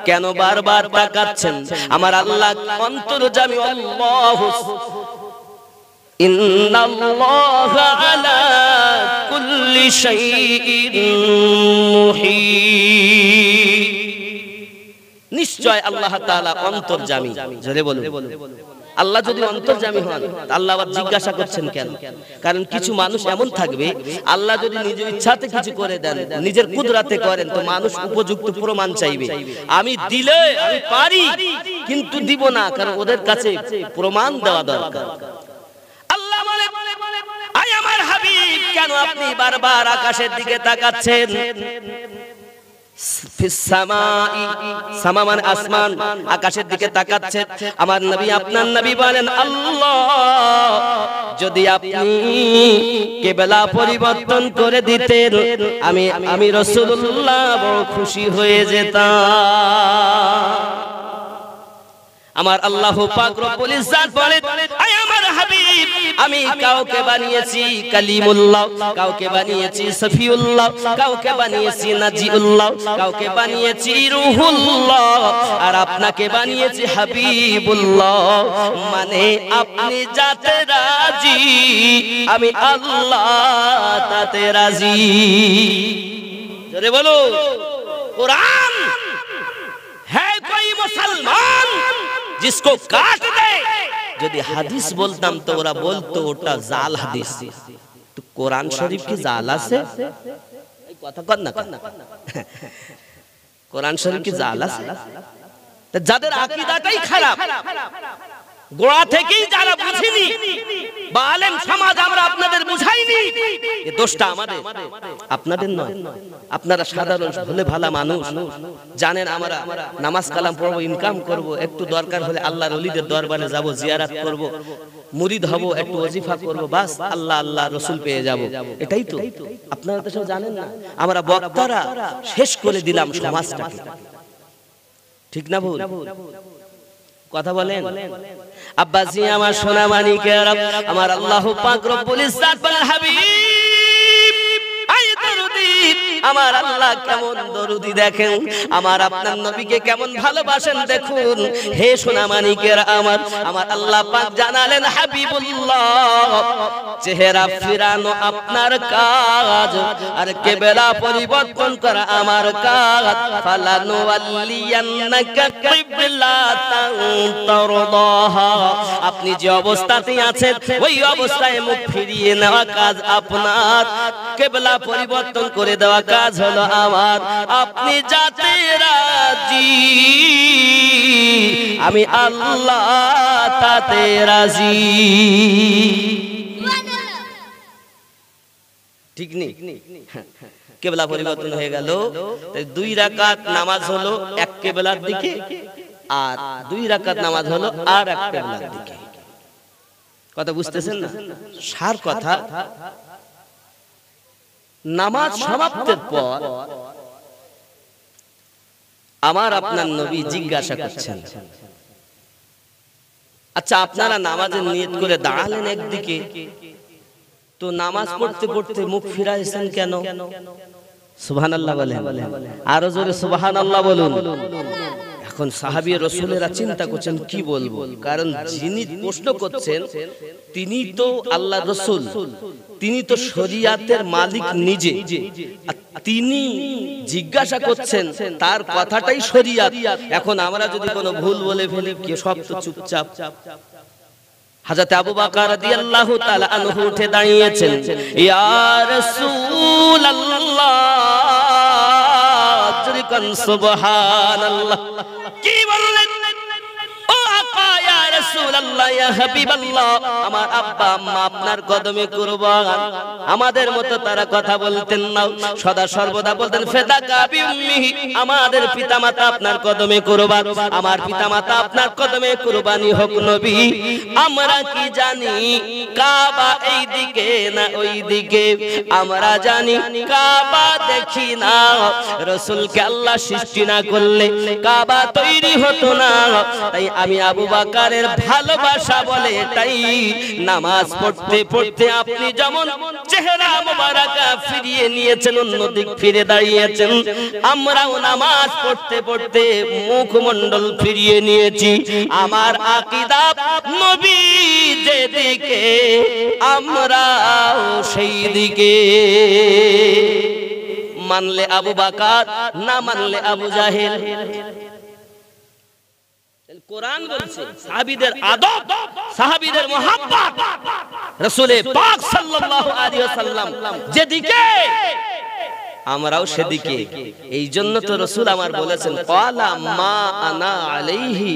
কেন বারবার তাকাচ্ছেন? আমার আল্লাহ অন্তর্যামী, আল্লাহু ইন্নাল্লাহা আলা কুল্লি শাইইন মুহিত। নিশ্চয় আল্লাহ তাআলা অন্তর্যামী। জোরে বলুন। আল্লাহ যদি অন্তর্যামী হন, আল্লাহ আবার জিজ্ঞাসা করছেন কেন? কারণ কিছু মানুষ এমন থাকবে, আল্লাহ যদি নিজের ইচ্ছাতে কিছু করে দেন, নিজের কুদরতে করেন, তো মানুষ উপযুক্ত প্রমাণ চাইবে। আমি দিলে আমি পারি, কিন্তু দিব না, কারণ ওদের কাছে প্রমাণ দেওয়া দরকার। আল্লাহ বলে, আয় আমার হাবিব, কেন আপনি বারবার আকাশের দিকে তাকাচ্ছেন? মানে আসমান, আকাশের দিকে তাকাচ্ছেন। আমার নবী, আপনার নবী বলেন, আল্লাহ যদি আপনি কিবলা পরিবর্তন করে দিতেন, আমি রাসূলুল্লাহ বড় খুশি হয়ে যেতাম। আমার আল্লাহ পাক রব্বুল ইজ্জত বলেন, আয় আমার হাবিব, আমি কাউকে বানিয়েছি কালিমুল্লাহ, কাউকে বানিয়েছি সফিউল্লাহ, কাউকে বানিয়েছি নাজিউল্লাহ, কাউকে বানিয়েছি রুহুল্লাহ, আর আপনাকে বানিয়েছি হাবিবুল্লাহ। মানে আপনি যাতে রাজি, আমি আল্লাহ তাতে রাজি। জোরে বলো কুরআন। হ্যাঁ কোই মুসলমান जिसको काट दे, যদি হাদিস বলতাম তো ওরা বলতো ওটা জাল হাদিস। তো কোরআন শরীফ কি জাল আছে? এই কথা কর না, কোরআন শরীফ কি জাল আছে? যাদের আকীদাটাই খারাপ, গোড়া থেকেই যারা বুঝিনি, বা আলেম সমাজ আমরা আপনাদের বুঝাইনি, এই দোষটা আমাদের, আপনাদের নয়। আপনারা সাধারণ ভুলে ভালা মানুষ, জানেন আমরা নামাজ কালাম পড়বো, ইনকাম করব, একটু দরকার হলে আল্লাহর ওলিদের দরবারে যাব, জিয়ারত করব, মুরিদ হব, একটু ওজিফা করব, বাস আল্লাহ আল্লাহ রাসূল পেয়ে যাব। এটাই তো আপনারা তো সব জানেন না। আমরা বক্তারা শেষ করে দিলাম সমাজটাকে, ঠিক না ভুল? কথা বলেন। আব্বাসি আমার সোনা মানিকেরা, আমার আল্লাহ পাক রব্বুল ইজ্জত বলেন, হাবিব আয় দরুদি, আমার আল্লাহ কেমন দরুদি দেখেন, আমার আপনার নবীকে কেমন ভালোবাসেন দেখুন। হে সোনা মানিকেরা আমার আল্লাহ পাক জানালেন, হাবিবুল্লাহ চেহারা ফিরানো আপনার কাজ, আর কিবলা পরিবর্তন করা আমার কাজ। ফালানুওয়াল্লিয়ান্নাকা কিবলাতান তারদাহা, আপনি যে অবস্থাতে আছেন ওই অবস্থায় মুখ ফিরিয়ে নেওয়া কাজ আপনার, কিবলা পরিবর্তন করে দেওয়া কাজ হলো আমার। আপনি যাতে রাজি, আমি আল্লাহ তাতে রাজি। ঠিক নেই? কিবলা পরিবর্তন হয়ে গেল। 2 রাকাত নামাজ হলো এক কিবলার দিকে, আর 2 রাকাত নামাজ হলো আর এক কিবলার দিকে। কথা বুঝতেছেন না? সার কথা, নামাজ সমাপ্তের পর আমার আপনার নবী জিজ্ঞাসা করছেন, আচ্ছা আপনারা নামাজের নিয়ত করে দাঁড়ালেন একদিকে, তো নামাজ পড়তে পড়তে মুখ ফিরাইছেন কেন? সুবহানাল্লাহ বলেন, আরো জোরে সুবহানাল্লাহ বলুন। এখন সাহাবী রাসূলেরা চিন্তা করছেন কি বলবো, কারণ যিনি প্রশ্ন করছেন তিনি তো আল্লাহর রাসূল, তিনি তো শরীয়তের মালিক নিজে, তিনি জিজ্ঞাসা করছেন, তার কথাটাই শরীয়ত। এখন আমরা যদি কোনো ভুল বলে ফেলি, কে সব তো চুপচাপ। হযরত আবু বকর রাদিয়াল্লাহু তাআলা আনহু উঠে দাঁড়িয়েছেন, ইয়া রাসূলুল্লাহ, সুবহানাল্লাহ। কি বললেন? ও আকা ইয়া রাসূলুল্লাহ ইয়া হাবিবাল্লাহ, আমার আব্বা আম্মা আপনার কদমে কুরবান। আমাদের মতো তারা কথা বলতেন না, সদা সর্বদা বলতেন ফিদাকা বিউম্মিহি, আমাদের পিতামাতা আপনার কদমে কুরবান, আমার পিতামাতা আপনার কদমে কুরবানি হোক নবী। আমরা কি জানি কাবা এই দিকে না ওই দিকে, আমরা জানি কাবা দেখি না, রাসূলকে আল্লাহ সৃষ্টি না করলে কাবা তৈরি হতো না। তাই আমি আবু বকরের ভালোবাসা বলে এটাই, নামাজ পড়তে পড়তে আপনি যেমন চেহারা মোবারকা ফিরিয়ে নিয়েছেন, অন্যদিক ফিরে দাঁড়িয়েছেন, আমরাও নামাজ পড়তে পড়তে মুখমণ্ডল ফিরিয়ে নিয়েছি। আমার আকীদা নবী যেদিকে আমরাও সেই দিকে। মানলে আবু বকর, না মানলে আবু জাহেল। কোরআন বলছে সাহাবীদের আদব, সাহাবীদের মুহাব্বত, রাসূল পাক সাল্লাল্লাহু আলাইহি ওয়াসাল্লাম যেদিকে আমরাও সেদিকে। এই জন্য তো রাসূল আমার বলেছেন ক্বালা মা আনা আলাইহি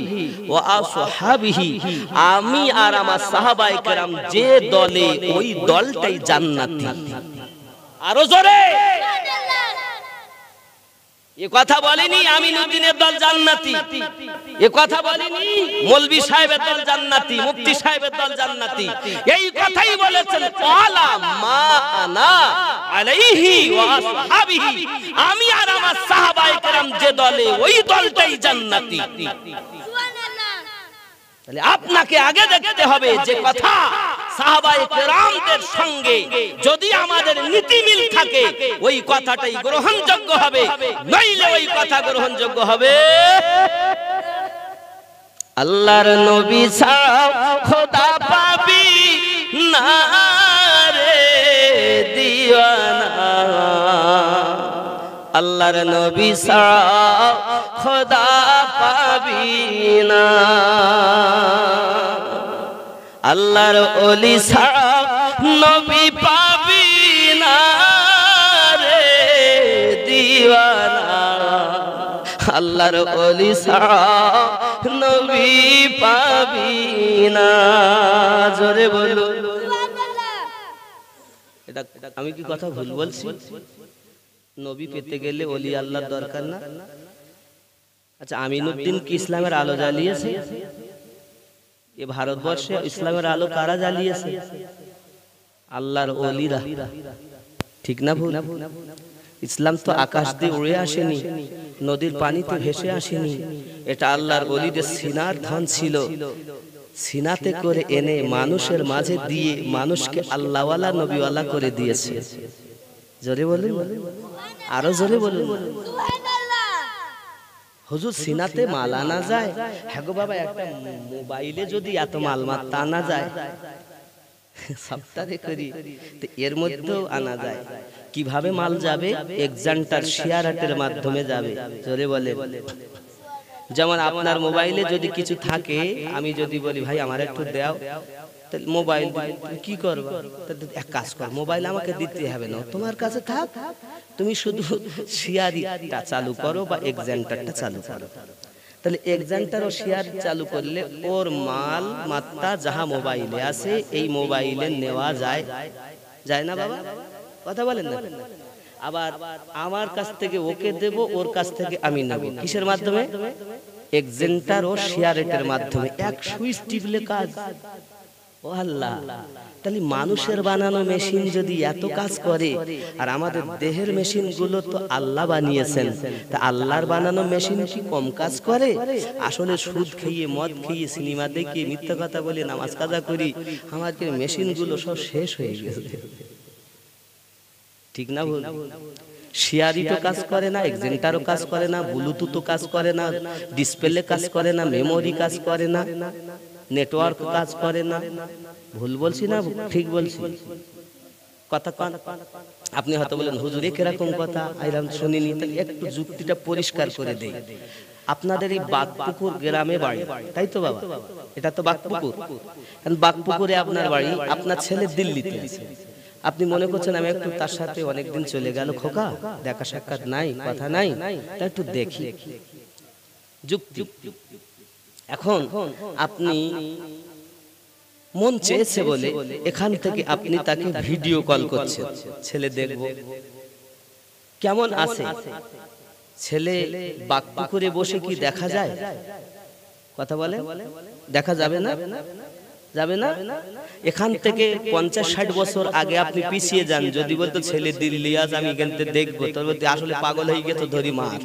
ওয়া আসহাবিহি, আমি আর আমার সাহাবায়ে কেরাম যে দলে, ওই দলটাই জান্নাতি। আরো জোরে এ কথা বলেনি আমিনুদ্দিনের দল জান্নাতি, এ কথা বলেনি মৌলভী সাহেবের দল জান্নাতি, মুফতি সাহেবের দল জান্নাতি, এই কথাই বলেছেন ক্বালা মা আনা আলাইহি ওয়া আসহাবিহি, আমি আর আমার সাহাবায়ে কেরাম যে দলে, ওই দলটাই জান্নাতি। তাহলে আপনাকে আগে দেখতে হবে যে কথা সাহাবায়ে কেরামদের সঙ্গে যদি আমাদের নীতি মিল থাকে, ওই কথাটাই গ্রহণযোগ্য হবে, নইলে ওই কথা গ্রহণযোগ্য হবে। আল্লাহর নবী ছাড়া খোদা পাবি না রে দিওয়ানা, আল্লাহর নবী ছাড়া খোদা পাবি না, আল্লাহর ওলি ছাড়া নবী পাবি না রে দিওয়ানা, আল্লাহর ওলি ছাড়া নবী পাবি না। জোরে বলুন সুবহানাল্লাহ। এটা আমি কি কথা ভুল বলছি? নবী পেতে গেলে ওলি আল্লাহর দরকার না? আচ্ছা, আমিনুদ্দিন কি ইসলামের আলো জ্বালিয়েছে? এ ভারতবর্ষে ইসলামের আলো কারা জ্বালিয়েছে? আল্লাহর ওলিরা। ঠিক না ভুল? ইসলাম তো আকাশ দিয়ে উড়ে আসেনি, নদীর পানিতে ভেসে আসেনি, এটা আল্লাহর ওলিদের সিনার ধন ছিল, সিনাতে করে এনে মানুষের মাঝে দিয়ে মানুষকে আল্লাহওয়ালা নবীওয়ালা করে দিয়েছে। জোরে বলুন, আরো জোরে বলুন সুবহানাল্লাহ। হুজুর সিনাতে মাল আনা যায়? হ্যাঁ গো বাবা, একটা মোবাইলে যদি এত মাল মাত্তা আনা যায়, সপ্তাহে করি, তো এর মধ্যেও আনা যায়। কিভাবে মাল যাবে? এক্সান্টার শেয়ারের মাধ্যমে যাবে। জোরে বলে। যেমন আপনার মোবাইলে যদি কিছু থাকে, আমি যদি বলি ভাই আমার একটু দাও, তাহলে মোবাইল কি করবে? এক কাজ কর, মোবাইল আমাকে দিতে হবে না, তোমার কাছে থাক, তুমি শুধু শেয়ারিটা চালু করো বা এক্সান্টারটা চালু করো। তাহলে এক্সান্টার ও শেয়ার চালু করলে ওর মাল মাত্রা যাহা মোবাইলে আছে, এই মোবাইলে নেওয়া যায়, যায় না বাবা? কথা বলেন না? আবার আমার কাছ থেকে ওকে দেব, ওর কাছ থেকে আমি নেব, কিসের মাধ্যমে? এক্সান্টার ও শেয়ারের মাধ্যমে। এক সুইচ টিপলে কাজ। ও আল্লাহ, তাহলে মানুষের বানানো মেশিন যদি এত কাজ করে, আর আমাদের দেহের মেশিন গুলো তো আল্লাহ বানিয়েছেন, তা আল্লাহর বানানো মেশিন কি কম কাজ করে? আসলে সুদ খেয়ে, মদ খেয়ে, সিনেমা দেখে, মিথ্যা কথা বলে নামাজ কাজা করি, আমাদের মেশিন গুলো সব শেষ হয়ে গেছে। ঠিক না ভুল? শেয়ারই তো কাজ করে না, এক্সান্টারও কাজ করে না, ব্লুটুথও কাজ করে না, ডিসপ্লে কাজ করে না, মেমোরি কাজ করে না, নেটওয়ার্ক কাজ করে না। ভুল বলছি না ঠিক বলছি? কথা কান। আপনি হয়তো বলেন হুজুর এ কিরকম কথা, আইলাম শুনিনি, তাহলে একটু যুক্তিটা পরিষ্কার করে দেই। আপনাদের এই বাগপুকুর গ্রামে বাড়ি, তাই তো বাবা? এটা তো বাগপুকুর। বাগপুকুরে আপনার বাড়ি, আপনার ছেলে দিল্লিতে আছে, আপনি মনে করছেন আমি একটু তার সাথে অনেকদিন চলে গেল, খোকা দেখা সাক্ষাৎ নাই, কথা নাই, তা একটু দেখি। যুক্তি। এখন আপনি মন চেয়েছে বলে এখান থেকে আপনি তাকে ভিডিও কল করছেন, ছেলে দেখব কেমন আছে। ছেলে বাকপুকুরে বসে কি দেখা যায়? কথা বলে, দেখা যাবে না? যাবে না। এখান থেকে 50-60 বছর আগে আপনি পিছিয়ে যান, যদি বলতো ছেলে দিল্লি আজ আমি এখান থেকে দেখবো, তোর বলতে আসলে পাগল হয়ে গেছে ধরি মার,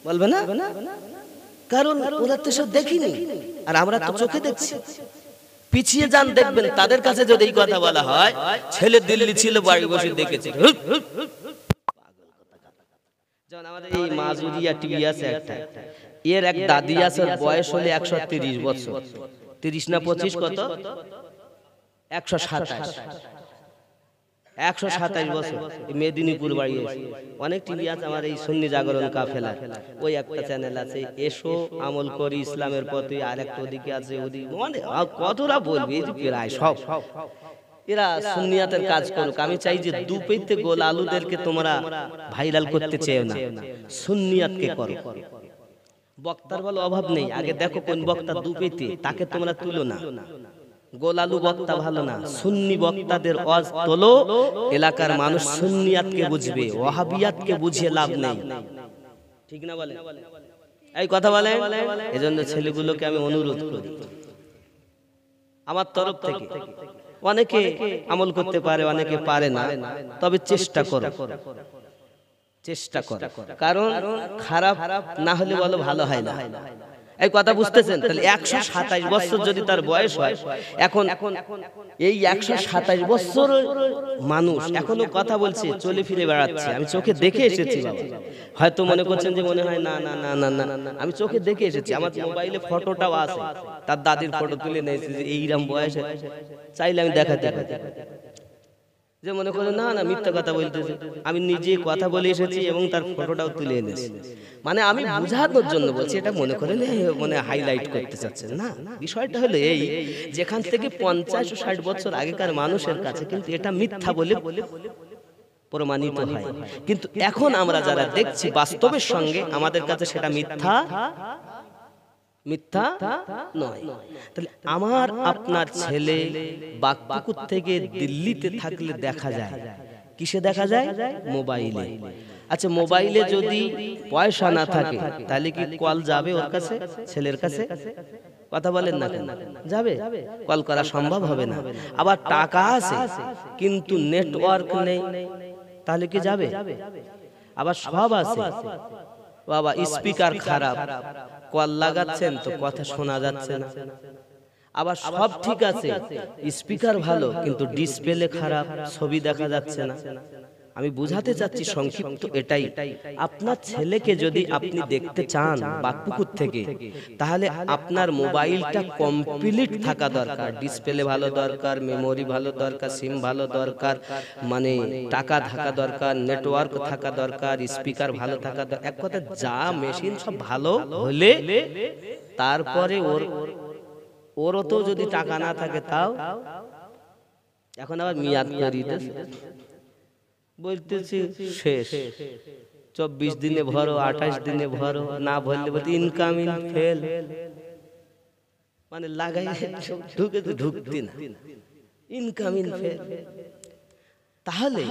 বলবে না? কারণ ওরা তো সব দেখিনি, আর আমরা তো চোখে দেখছি। পিছিয়ে যান, দেখবেন তাদের কাছে যদি এই কথা বলা হয় ছেলে দিল্লি ছিল বাড়ি বসে দেখেছে। যেমন আমাদের এই মাজুরিয়া টিভি আছে একটা, এর এক দাদি আছে, বয়স হলে 130 বছর, 30 না 25 কত 127 বছর, মেদিনীপুর বাড়ি। অনেক টিভি আছে আমার এই সুন্নি জাগরণ কাফেলা, ওই একটা চ্যানেল আছে এসো আমল করি ইসলামের পথে, আর একটা ওদিকে আছে ওদিকে, মানে কতটা বলবি প্রায় সব এরা সুন্নিয়াতের কাজ করুক। আমি চাই যে দুপেতে গোল আলুদেরকে তোমরা ভাইরাল করতে চেও না, সুন্নিয়াতকে করো। বক্তার বলো অভাব নেই, আগে দেখো কোন বক্তা দুপেতে, তাকে তোমরা তুলো না। গোল আলু বক্তা ভালো না, সুন্নি বক্তাদের ওয়াজ তোলো। এলাকার মানুষ সুন্নিয়াতকে বুঝবে, ওয়াহাবিয়াতকে বুঝিয়ে লাভ নেই, ঠিক না বলে? এই কথা বলে। এজন্য ছেলেগুলোকে আমি অনুরোধ করি আমার তরফ থেকে, অনেকে আমল করতে পারে অনেকে পারে না, তবে চেষ্টা করো, চেষ্টা করো, কারণ খারাপ না হলে বলো ভালো হয় না। এই কথা বুঝতেছেন? তাহলে 127 বছর যদি তার বয়স হয়, এখন এই 127 বছর মানুষ এখনো কথা বলছে, চলে ফিরে বেড়াচ্ছে। আমি চোখে দেখে এসেছি বাবা, হয়তো মনে করছেন যে মনে হয় না না না না না, আমি চোখে দেখে এসেছি। আমার মোবাইলে ফটোটাও আছে, তার দাদির ফটো তুলে নিয়েছি, যে এইরকম বয়সে চাইলে আমি দেখাতে পারি। যে মনে করে না না মিথ্যা কথা বলতেছে, আমি নিজে কথা বলে এসেছি এবং তার ফটোটাও তুলে এনেছি। মানে আমি বোঝানোর জন্য বলছি, এটা মনে করেন মানে হাইলাইট করতে চাচ্ছেন না। বিষয়টা হলো এই, যেখান থেকে 50-60 বছর আগেকার মানুষের কাছে কিন্তু এটা মিথ্যা বলে প্রমাণিত হয়, কিন্তু এখন আমরা যারা দেখছি বাস্তবের সঙ্গে, আমাদের কাছে সেটা মিথ্যা মিথ্যা নয়। তাহলে আমার আপনার ছেলে বাকপুকুর থেকে দিল্লিতে থাকলে দেখা যায়, কিসে দেখা যায়? মোবাইলে। আচ্ছা, মোবাইলে যদি পয়সা না থাকে তাহলে কি কল যাবে ওর কাছে, ছেলের কাছে? কথা বলেন না কেন? যাবে? কল করা সম্ভব হবে না। আবার টাকা আছে কিন্তু নেটওয়ার্ক নেই, তাহলে কি যাবে? আবার সব আছে বাবা, স্পিকার খারাপ, কল লাগাচ্ছেন তো কথা শোনা যাচ্ছে না। আবার সব ঠিক আছে, স্পিকার ভালো কিন্তু ডিসপ্লে খারাপ, ছবি দেখা যাচ্ছে না। আমি বুঝাতে চাচ্ছি সংক্ষিপ্ত এটাই, আপনার ছেলেকে যদি আপনি দেখতে চান বাকপুকুর থেকে, তাহলে আপনার মোবাইলটা কমপ্লিট থাকা দরকার, ডিসপ্লে ভালো দরকার, মেমোরি ভালো দরকার, সিম ভালো দরকার, মানে টাকা থাকা দরকার, নেটওয়ার্ক থাকা দরকার, স্পিকার ভালো থাকা দরকার। এক কথা যা মেশিন সব ভালো হলে তারপরে ওরও তো যদি টাকা না থাকে তাও। এখন আবার মিয়াদ করিতে বলতেছি শেষ, 24 দিনে ভরো, 28 দিনে ভরো, না ভরলে বলতে ইনকামিং ফেল, মানে লাগাই ঢুকতে না, ইনকামিং ফেল। তাহলে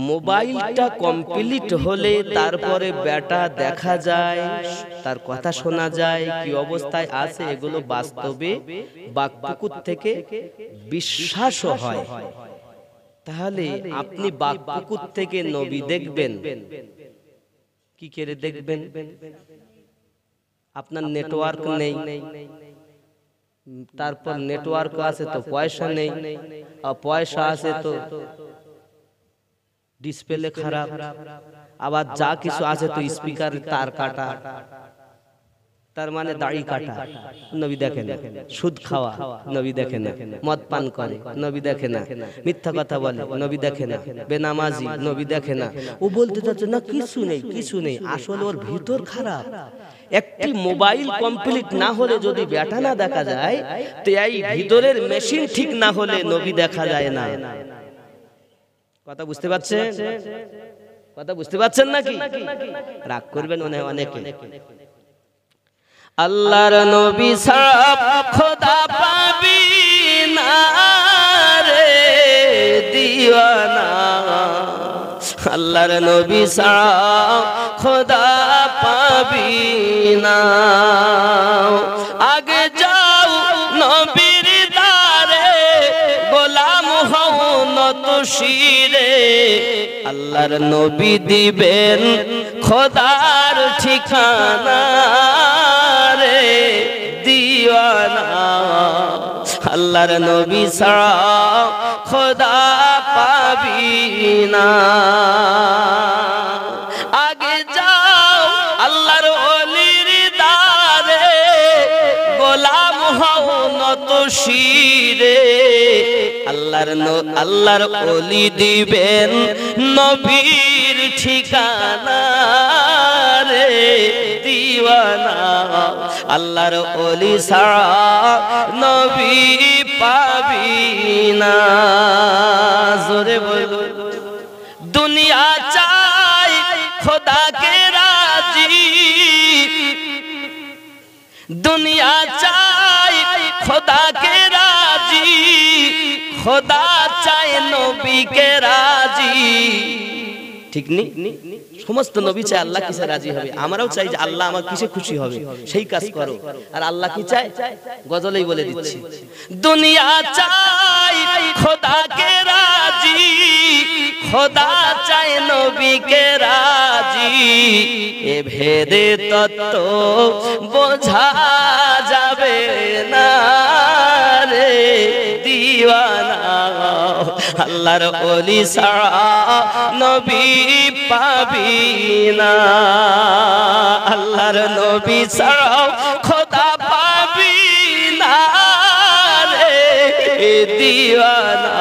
মোবাইলটা কমপ্লিট হলে তারপরে বেটা দেখা যায়, তার কথা শোনা যায়, কি অবস্থায় আছে, এগুলো বাস্তবে বাকপুকুর থেকে বিশ্বাসও হয়। তাহলে আপনি বাকপুকুর থেকে নবী দেখবেন, কি করে দেখবেন? আপনার নেটওয়ার্ক নেই, তারপর নেটওয়ার্ক আছে তো পয়সা নেই, আর পয়সা আছে তো ডিসপ্লে খারাপ, আবার যা কিছু আছে তো স্পিকার তার কাটা, তার মানে দাড়ি কাটা, নবী দেখে না। সুদ খাওয়া, নবী দেখে না। মদ পান করে, নবী দেখে না। মিথ্যা কথা বলে, নবী দেখে না। বেনামাজি, নবী দেখে না। ও বলতে চাচ্ছে না কিছু নেই, কিছু নেই, আসলে ওর ভিতর খারাপ। একটি মোবাইল কমপ্লিট না হলে যদি ব্যাটা না দেখা যায়, তো এই ভিতরের মেশিন ঠিক না হলে নবী দেখা যায় না। কথা বুঝতে পারছেন? কথা বুঝতে পারছেন নাকি? রাগ করবেন অনেকে। আল্লাহর নবী ছাড়া খোদা পাবি না রে দিওয়ানা, আল্লাহর নবী ছাড়া খোদা পাবি না। আগে যাও নবীর দারে, গোলাম হও নত শিরে, আল্লাহর নবী দিবেন খোদার ঠিকানা রে দিওয়ানা, আল্লাহর নবী ছাড়া খোদা পাবি না। আগে যাও আল্লাহর ওলির দারে, গোলাম হও নত শিরে, আল্লাহর ওলি দিবেন নবীর ঠিকানা রে দিওয়ানা, আল্লাহর ওলি ছাড়া নবী পাবি না। জোরে বলো। দুনিয়া চাই খোদাকে রাজি, দুনিয়া চাই খোদাকে রাজি, খোদা চাই নবীকে রাজি। ঠিক নি? সমস্ত নবী চায় আল্লাহ কিসে রাজি হবে, আমরাও চাই যে আল্লাহ আমার কিসে খুশি হবে সেই কাজ করো। আর আল্লাহ কি চায়? গজলেই বলে দিচ্ছি, দুনিয়া চাই খোদাকে রাজি, খোদা চায় নবীকে রাজি, এ ভেদে তত্ত্ব বোঝা যাবে না রে দিওয়ানা, আল্লাহর ওলি ছাড়া নবী পাবি না, আল্লাহর নবী ছাড়া খোদা পাবি না রে দিওয়ানা,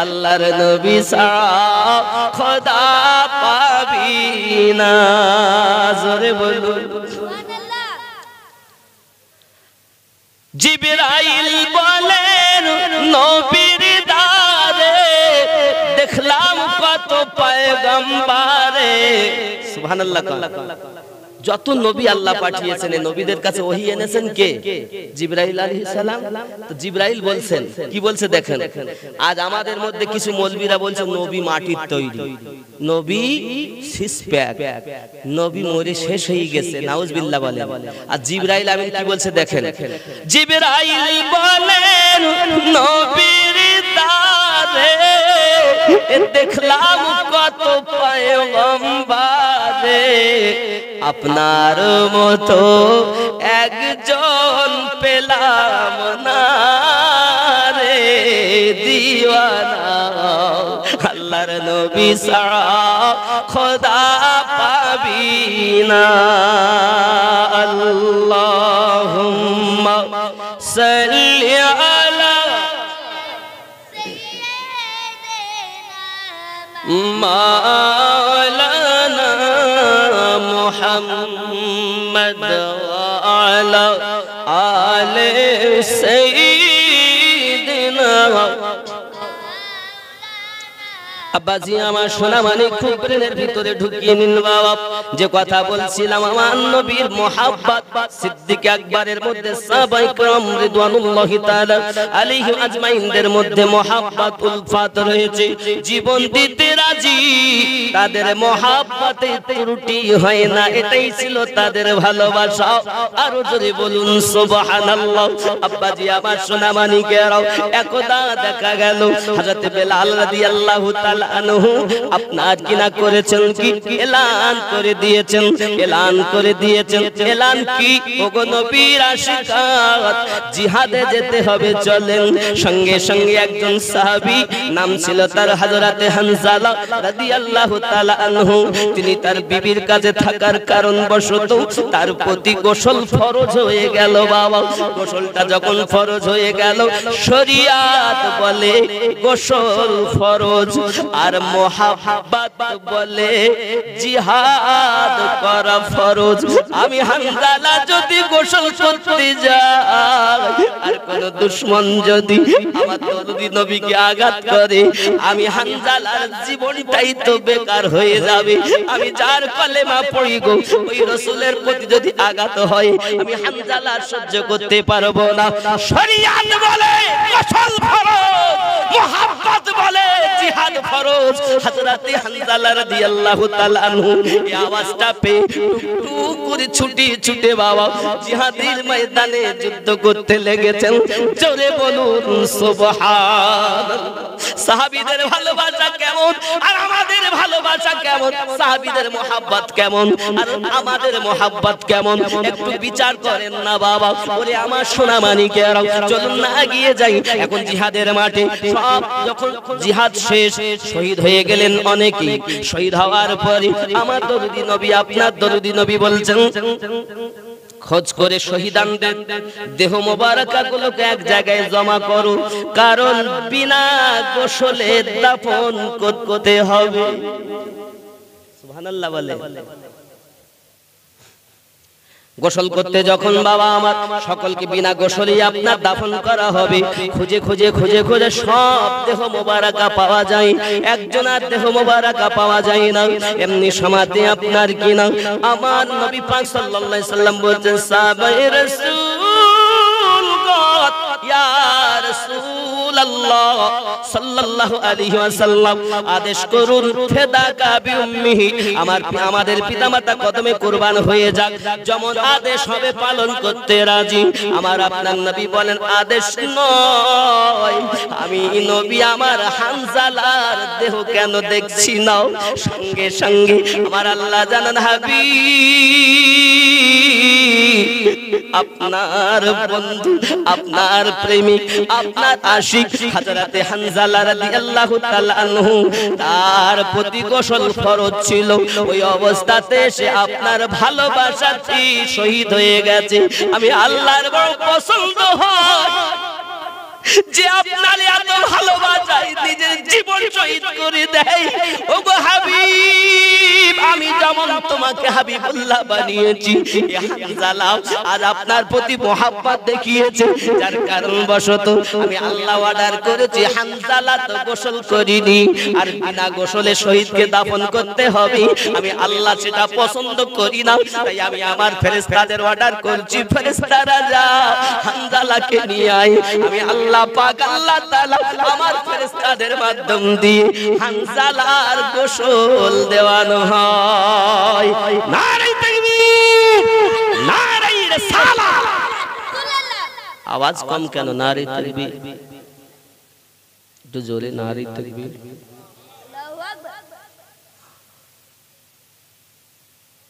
আল্লাহর নবী ছাড়া খোদা পাবি না। জোরে বলুন। জিবরাইল বলেন নবীর দারে, দেখলাম কত পয়গম্বরে, সুবহানাল্লাহ। যত নবী আল্লাহ পাঠিয়েছেন এই নবীদের কাছে ওহী এনেছেন কে? জিবরাইল আলাইহিস সালাম। তো জিবরাইল বলছেন, কি বলছে দেখেন। আজ আমাদের মধ্যে কিছু মৌলবীরা বলছে নবী মাটির তৈরি, নবী সিসপ্যাক, নবী মরে শেষ হয়ে গেছে, নাউজুবিল্লাহ বলেন। আর জিবরাইল আমিন কি বলছে দেখেন। জিবরাইল বলেন নবীর দারে, দেখলাম কত পয়গম্বরে, আপনার মতো একজন পেলাম না রে দিওয়ানা, আল্লাহর নবী ছাড়া খোদা পাবি না। আল্লাহুম্মা সাল্লি আলা মাওলানা মুহাম্মদ আলা আলে সাইয়্যিদিনা। আব্বাজি আমার সোনা মানে খুব প্রেমের ভিতরে ঢুকিয়ে নিন বাবা। যে কথা বলছিলাম আমার নবীর মুহাব্বত, সিদ্দিক আকবরের মধ্যে সাহাবায়ে কেরাম রিদওয়ানুল্লাহি তাআলা আলাইহিম আজমাইনদের মধ্যে মুহাব্বত উলফাত রয়েছে, জীবন দিতে রাজি, তাদের মুহাব্বতে ত্রুটি হয় না, এটাই ছিল তাদের ভালোবাসা। আরো জোরে বলুন সুবহানাল্লাহ। আব্বাজি আমার সোনা মানিকেরাও, একদা দেখা গেল হযরত বেলাল রাদিয়াল্লাহু তাআলা আনহু আপনার কিনা করেছেন কি, এলান করে দিয়েছেন, এলান করে দিয়েছেন। এলান কি? ওগো নবীর আশিকাত, জিহাদে যেতে হবে চলেন। সঙ্গে সঙ্গে একজন সাহাবী, নাম ছিল তার হযরতে হানজালা রাদিয়াল্লাহু তাআলা আনহু, তিনি তার বিবির কাছে থাকার কারণ বশত তার প্রতি গোসল ফরজ হয়ে গেল বাবা। গোসলটা যখন ফরজ হয়ে গেল, শরীয়ত বলে গোসল ফরজ, আর মোহাব্বত বলে জিহাদ করা ফরজ। আমি হানজালা যদি গোসল করতে যাই আর কোন দুশমন যদি আমার দরদি নবীকে আঘাত করে, আমি হানজালার জীবনটাই তো বেকার হয়ে যাবে। আমি যার কলেমা পড়ি গো, ওই রাসূলের প্রতি যদি আঘাত হয় আমি হানজালা সহ্য করতে পারবো না। শরীয়ত বলে গোসল ফরজ, মুহাব্বত বলে জিহাদ ফরজ। হযরত হানজালা রাদিয়াল্লাহু তাআলা আনহু এই আওয়াজটা পেয়ে টুক করে ছুটে বাবা জিহাদের ময়দানে যুদ্ধ করতে লেগেছেন। জোরে বলুন সুবহানাল্লাহ। সাহাবীদের ভালোবাসা কেমন আর আমাদের ভালোবাসা কেমন, সাহাবীদের মুহাব্বত কেমন আর আমাদের মুহাব্বত কেমন, একটু বিচার করেন না বাবা। ওরে আমার সোনা মানিকেরা, চলুন না এগিয়ে যাই। এখন জিহাদের মাঠে সব যখন জিহাদ শেষ, শহীদ হয়ে গেলেন অনেকেই। শহীদ হওয়ার পরে আমার দরদি নবী, আপনার দরদি নবী বলছেন খোঁজ করে শহীদানদের দেহ মোবারকাগুলোকে এক জায়গায় জমা করো, কারণ বিনা গোসলে দাফন করতে হবে। সুবহানাল্লাহ বলে। গোসল করতে যখন বাবা আমার সকলকে বিনা গোসলেই আপনার দাফন করা হবে, খুঁজে খুঁজে খুঁজে খুঁজে সব দেহ মোবারকা পাওয়া যায়, একজনের দেহ মোবারকা পাওয়া যায় না। এমনি সমাতে আপনার কিনা আমার নবী পাক সাল্লাল্লাহু আলাইহি সাল্লাম বলছেন, সাহাবায়ে রাসূল গত ইয়া রাসূলুল্লাহ সাল্লাল্লাহু আলাইহি ওয়াসাল্লাম আদেশ করুন ফিদাকা বিউম্মিহি, আমাদের পিতামাতা কদমে কুরবান হয়ে যাক, যেমন আদেশ হবে পালন করতে রাজি। আমার আপনার নবী বলেন আদেশ নয়, আমি নবী আমার হানজালার দেহ কেন দেখছি না? সঙ্গে সঙ্গে আমার আল্লাহ জানান হাবিব আপনার বন্ধু, আপনার প্রেমিক, আপনার আশিক হযরতে হানজালা রাদিয়াল্লাহু তাআলা আনহু, তার প্রতি গোসল ফরজ ছিল। ওই অবস্থাতে সে আপনার ভালোবাসাতে শহীদ হয়ে গেছে। আমি আল্লাহর বড় পছন্দ হয় যে আপনার এত ভালোবাসায় নিজের জীবন শহীদ করে দেয়। ওগো হাবিব, আমি যেমন তোমাকে হাবিবুল্লাহ বানিয়েছি, হানজালা আর আপনার প্রতি মুহাব্বত দেখিয়েছে, যার কারণ বশত আমি আল্লাহ অর্ডার করেছি হানজালা তো গোসল করিনি, আর বিনা গোসলে শহীদকে দাফন করতে হবে। আমি আল্লাহ সেটা পছন্দ করি না, তাই আমি আমার ফেরেশতাদের অর্ডার করছি, ফেরেশতারা যাও হানজালাকে নিয়ে আয়। আমি আল্লাহ পাক আল্লাহ তাআলা আমার ফেরেশতাদের মাধ্যম দিয়ে হানজালার গোসল দেওয়ানো হয়। নারে তাকবীর, নারে রিসালাত। আওয়াজ কম কেন? নারে তাকবীর, একটু জোরে নারে তাকবীর।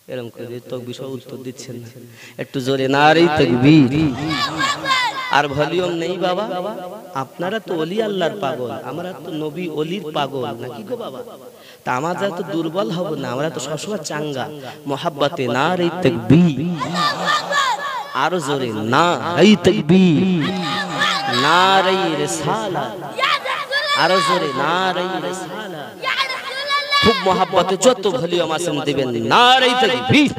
এরকম করে তো বিষয় উত্তর দিচ্ছেন না, একটু জোরে নারে তাকবীর। আর ভলিউম নেই বাবা, আপনারা তো ওলি আল্লাহর পাগল, আমরা তো নবী ওলির পাগল নাকি গো বাবা? তা আমরা তো দুর্বল হব না, আমরা তো সবসময় চাঙ্গা। মুহাব্বতে নারে তাকবীর, আর জোরে নারে তাকবীর, নারে রিসালাত, আর জোরে নারে রিসালাত। খুব মুহাব্বতে যত ভলিউম আছেন দিবেন নারে তাকবীর,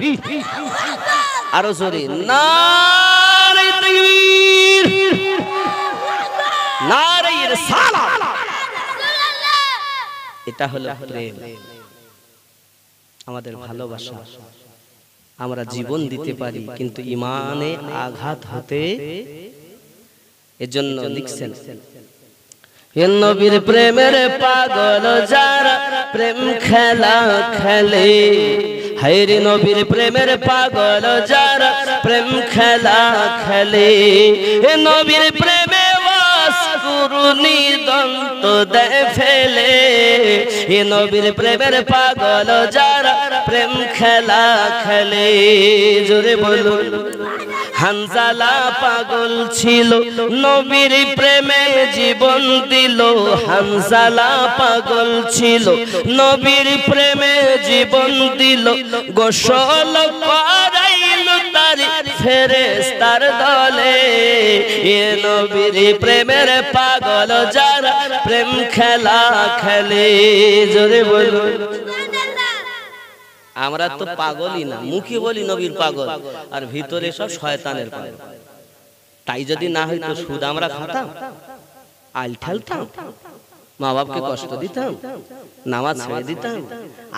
আর জোরে নারে তাকবীর, নারে রিসালাত। এটা হলো প্রেম, আমাদের ভালোবাসা। আমরা জীবন দিতে পারি কিন্তু ঈমানে আঘাত হতে, এজন্য লিখছেন হে নবীর প্রেমের পাগল যারা প্রেম খেলা খেলে, হায়রে নবীর প্রেমের পাগল যারা প্রেম খেলা খেলে, হে নবীর প্রেমে ওয়াসকুরুনি দন্ত দেয় ফেলে, হে নবীর প্রেমের পাগল যারা প্রেম খেলা খেলে। জোরে বলুন। হানজালা পাগল ছিল নবীর প্রেমে জীবন দিল, হানজালা পাগল ছিল নবীর প্রেমে জীবন দিল, গোসল করাইল তার ফেরেশতার দলে এ নবীর প্রেমের পাগল যারা প্রেম খেলা খেলে জোরে বলুন আমরা তো পাগলই না মুখে বলি নবীর পাগল আর ভিতরে সব শয়তানের পাগল তাই যদি না হইতো সুদ আমরা খাতাম আল ঠেলতাম মা বাপকে কষ্ট দিতাম নামাজ ছেড়ে দিতাম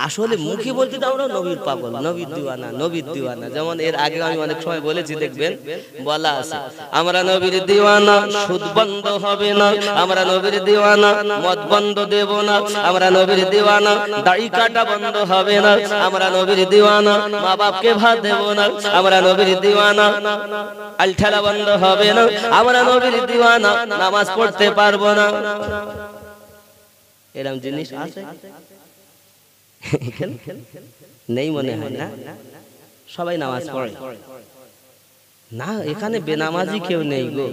আসলে মুখে বলতে আমরা নবীর পাগল নবীর দিওয়ানা যেমন এর আগে আমি অনেক সময় বলেছি দেখবেন বলা আছে আমরা নবীর দিওয়ানা সুদ বন্ধ হবে না আমরা নবীর দিওয়ানা মদ বন্ধ দেব না আমরা নবীর দিওয়ানা দাড়ি কাটা বন্ধ হবে না আমরা নবীর দিওয়ানা মা বাপকে ভাত দেব না আমরা নবীর দিওয়ানা আল ঠেলা বন্ধ হবে না আমরা নবীর দিওয়ানা নামাজ পড়তে পারবো না এরকম জিনিস আছে নেই মনে হয় না সবাই নামাজ পড়ে না এখানে বেনামাজি কেউ নেই গো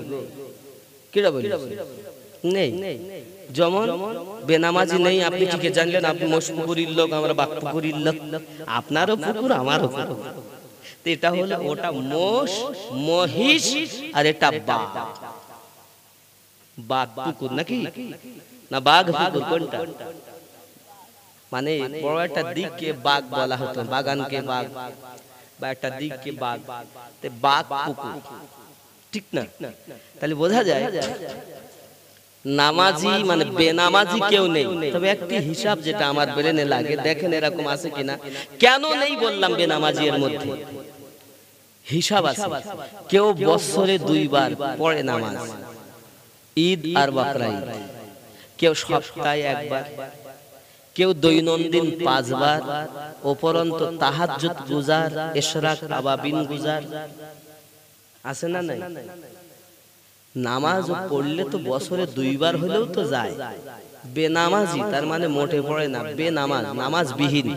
কিরা বলি নেই যেমন বেনামাজি নেই আপনি ঠিকই জানলেন আপনি মশপুকুরির লোক আমরা বাকপুকুরির লোক আপনারও পুকুর আমারও পুকুর এটা হলো ওটা মোষ মহিষ আর এটা বাঘ বাঘ পুকুর নাকি না বাঘ পুকুর কোনটা মানে বড় একটা দিককে বাঘ বলা হতো বাগানকে বাঘ বা একটা দিককে বাঘ তে বাঘ পুকুর ঠিক না তাহলে বোঝা যায় নামাজি মানে বেনামাজি কেউ নেই তবে একটি হিসাব যেটা আমার ব্রেনে লাগে দেখেন এরকম আছে কিনা কেন নেই বললাম বেনামাজি এর মধ্যে হিসাব আছে কেউ বছরে 2 বার পড়ে নামাজ ঈদ আর বকরা ঈদ কেউ সপ্তাহে একবার কেউ দৈনন্দিন 5 বার উপরন্ত তাহাজ্জুদ গুজার ইশরাক আবাবিন গুজার আছে না নাই নামাজ পড়লে তো বছরে 2 বার হলেও তো যায় বেনামাজি তার মানে মোটে পড়ে না বেনামাজ নামাজ বিহীন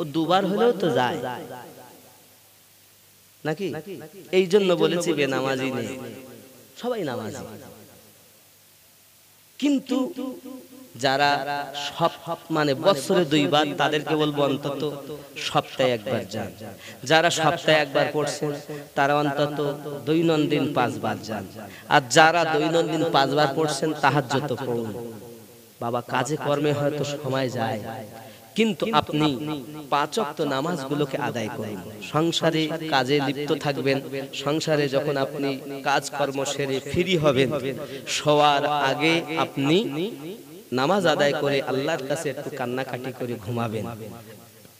ও 2 বার হলেও তো যায় নাকি এই জন্য বলেছি বেনামাজি নেই সবাই নামাজি কিন্তু যারা সব মানে বছরে 2 বার তাদেরকে বলবো অন্তত সপ্তাহে একবার যান যারা সপ্তাহে একবার পড়ছেন তারা অন্তত দৈনন্দিন 5 বার যান আর যারা দৈনন্দিন 5 বার পড়ছেন তাহাজ্জুদ পড়ুন বাবা কাজে কর্মে হয়তো সময় যায় কিন্তু আপনি 5 ওয়াক্ত নামাজগুলোকে আদায় করুন সংসারে কাজে লিপ্ত থাকবেন সংসারে যখন আপনি কাজ কর্ম সেরে ফ্রি হবেন শোয়ার আগে আপনি নামাজ আদায় করে আল্লাহর কাছে একটু কান্নাকাটি করে ঘুমাবেন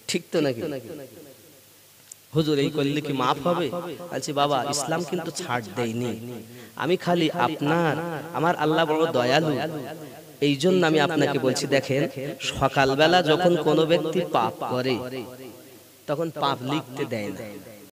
ঠিক তো নাকি হুজুর এই করলে কি maaf হবে বলছি বাবা ইসলাম কিন্তু ছাড় দেয়নি আমি খালি আপনার আমার আল্লাহ বড় দয়ালু এই জন্য আমি আপনাকে বলছি দেখেন সকালবেলা যখন কোনো ব্যক্তি পাপ করে তখন পাপ লিখতে দেয় না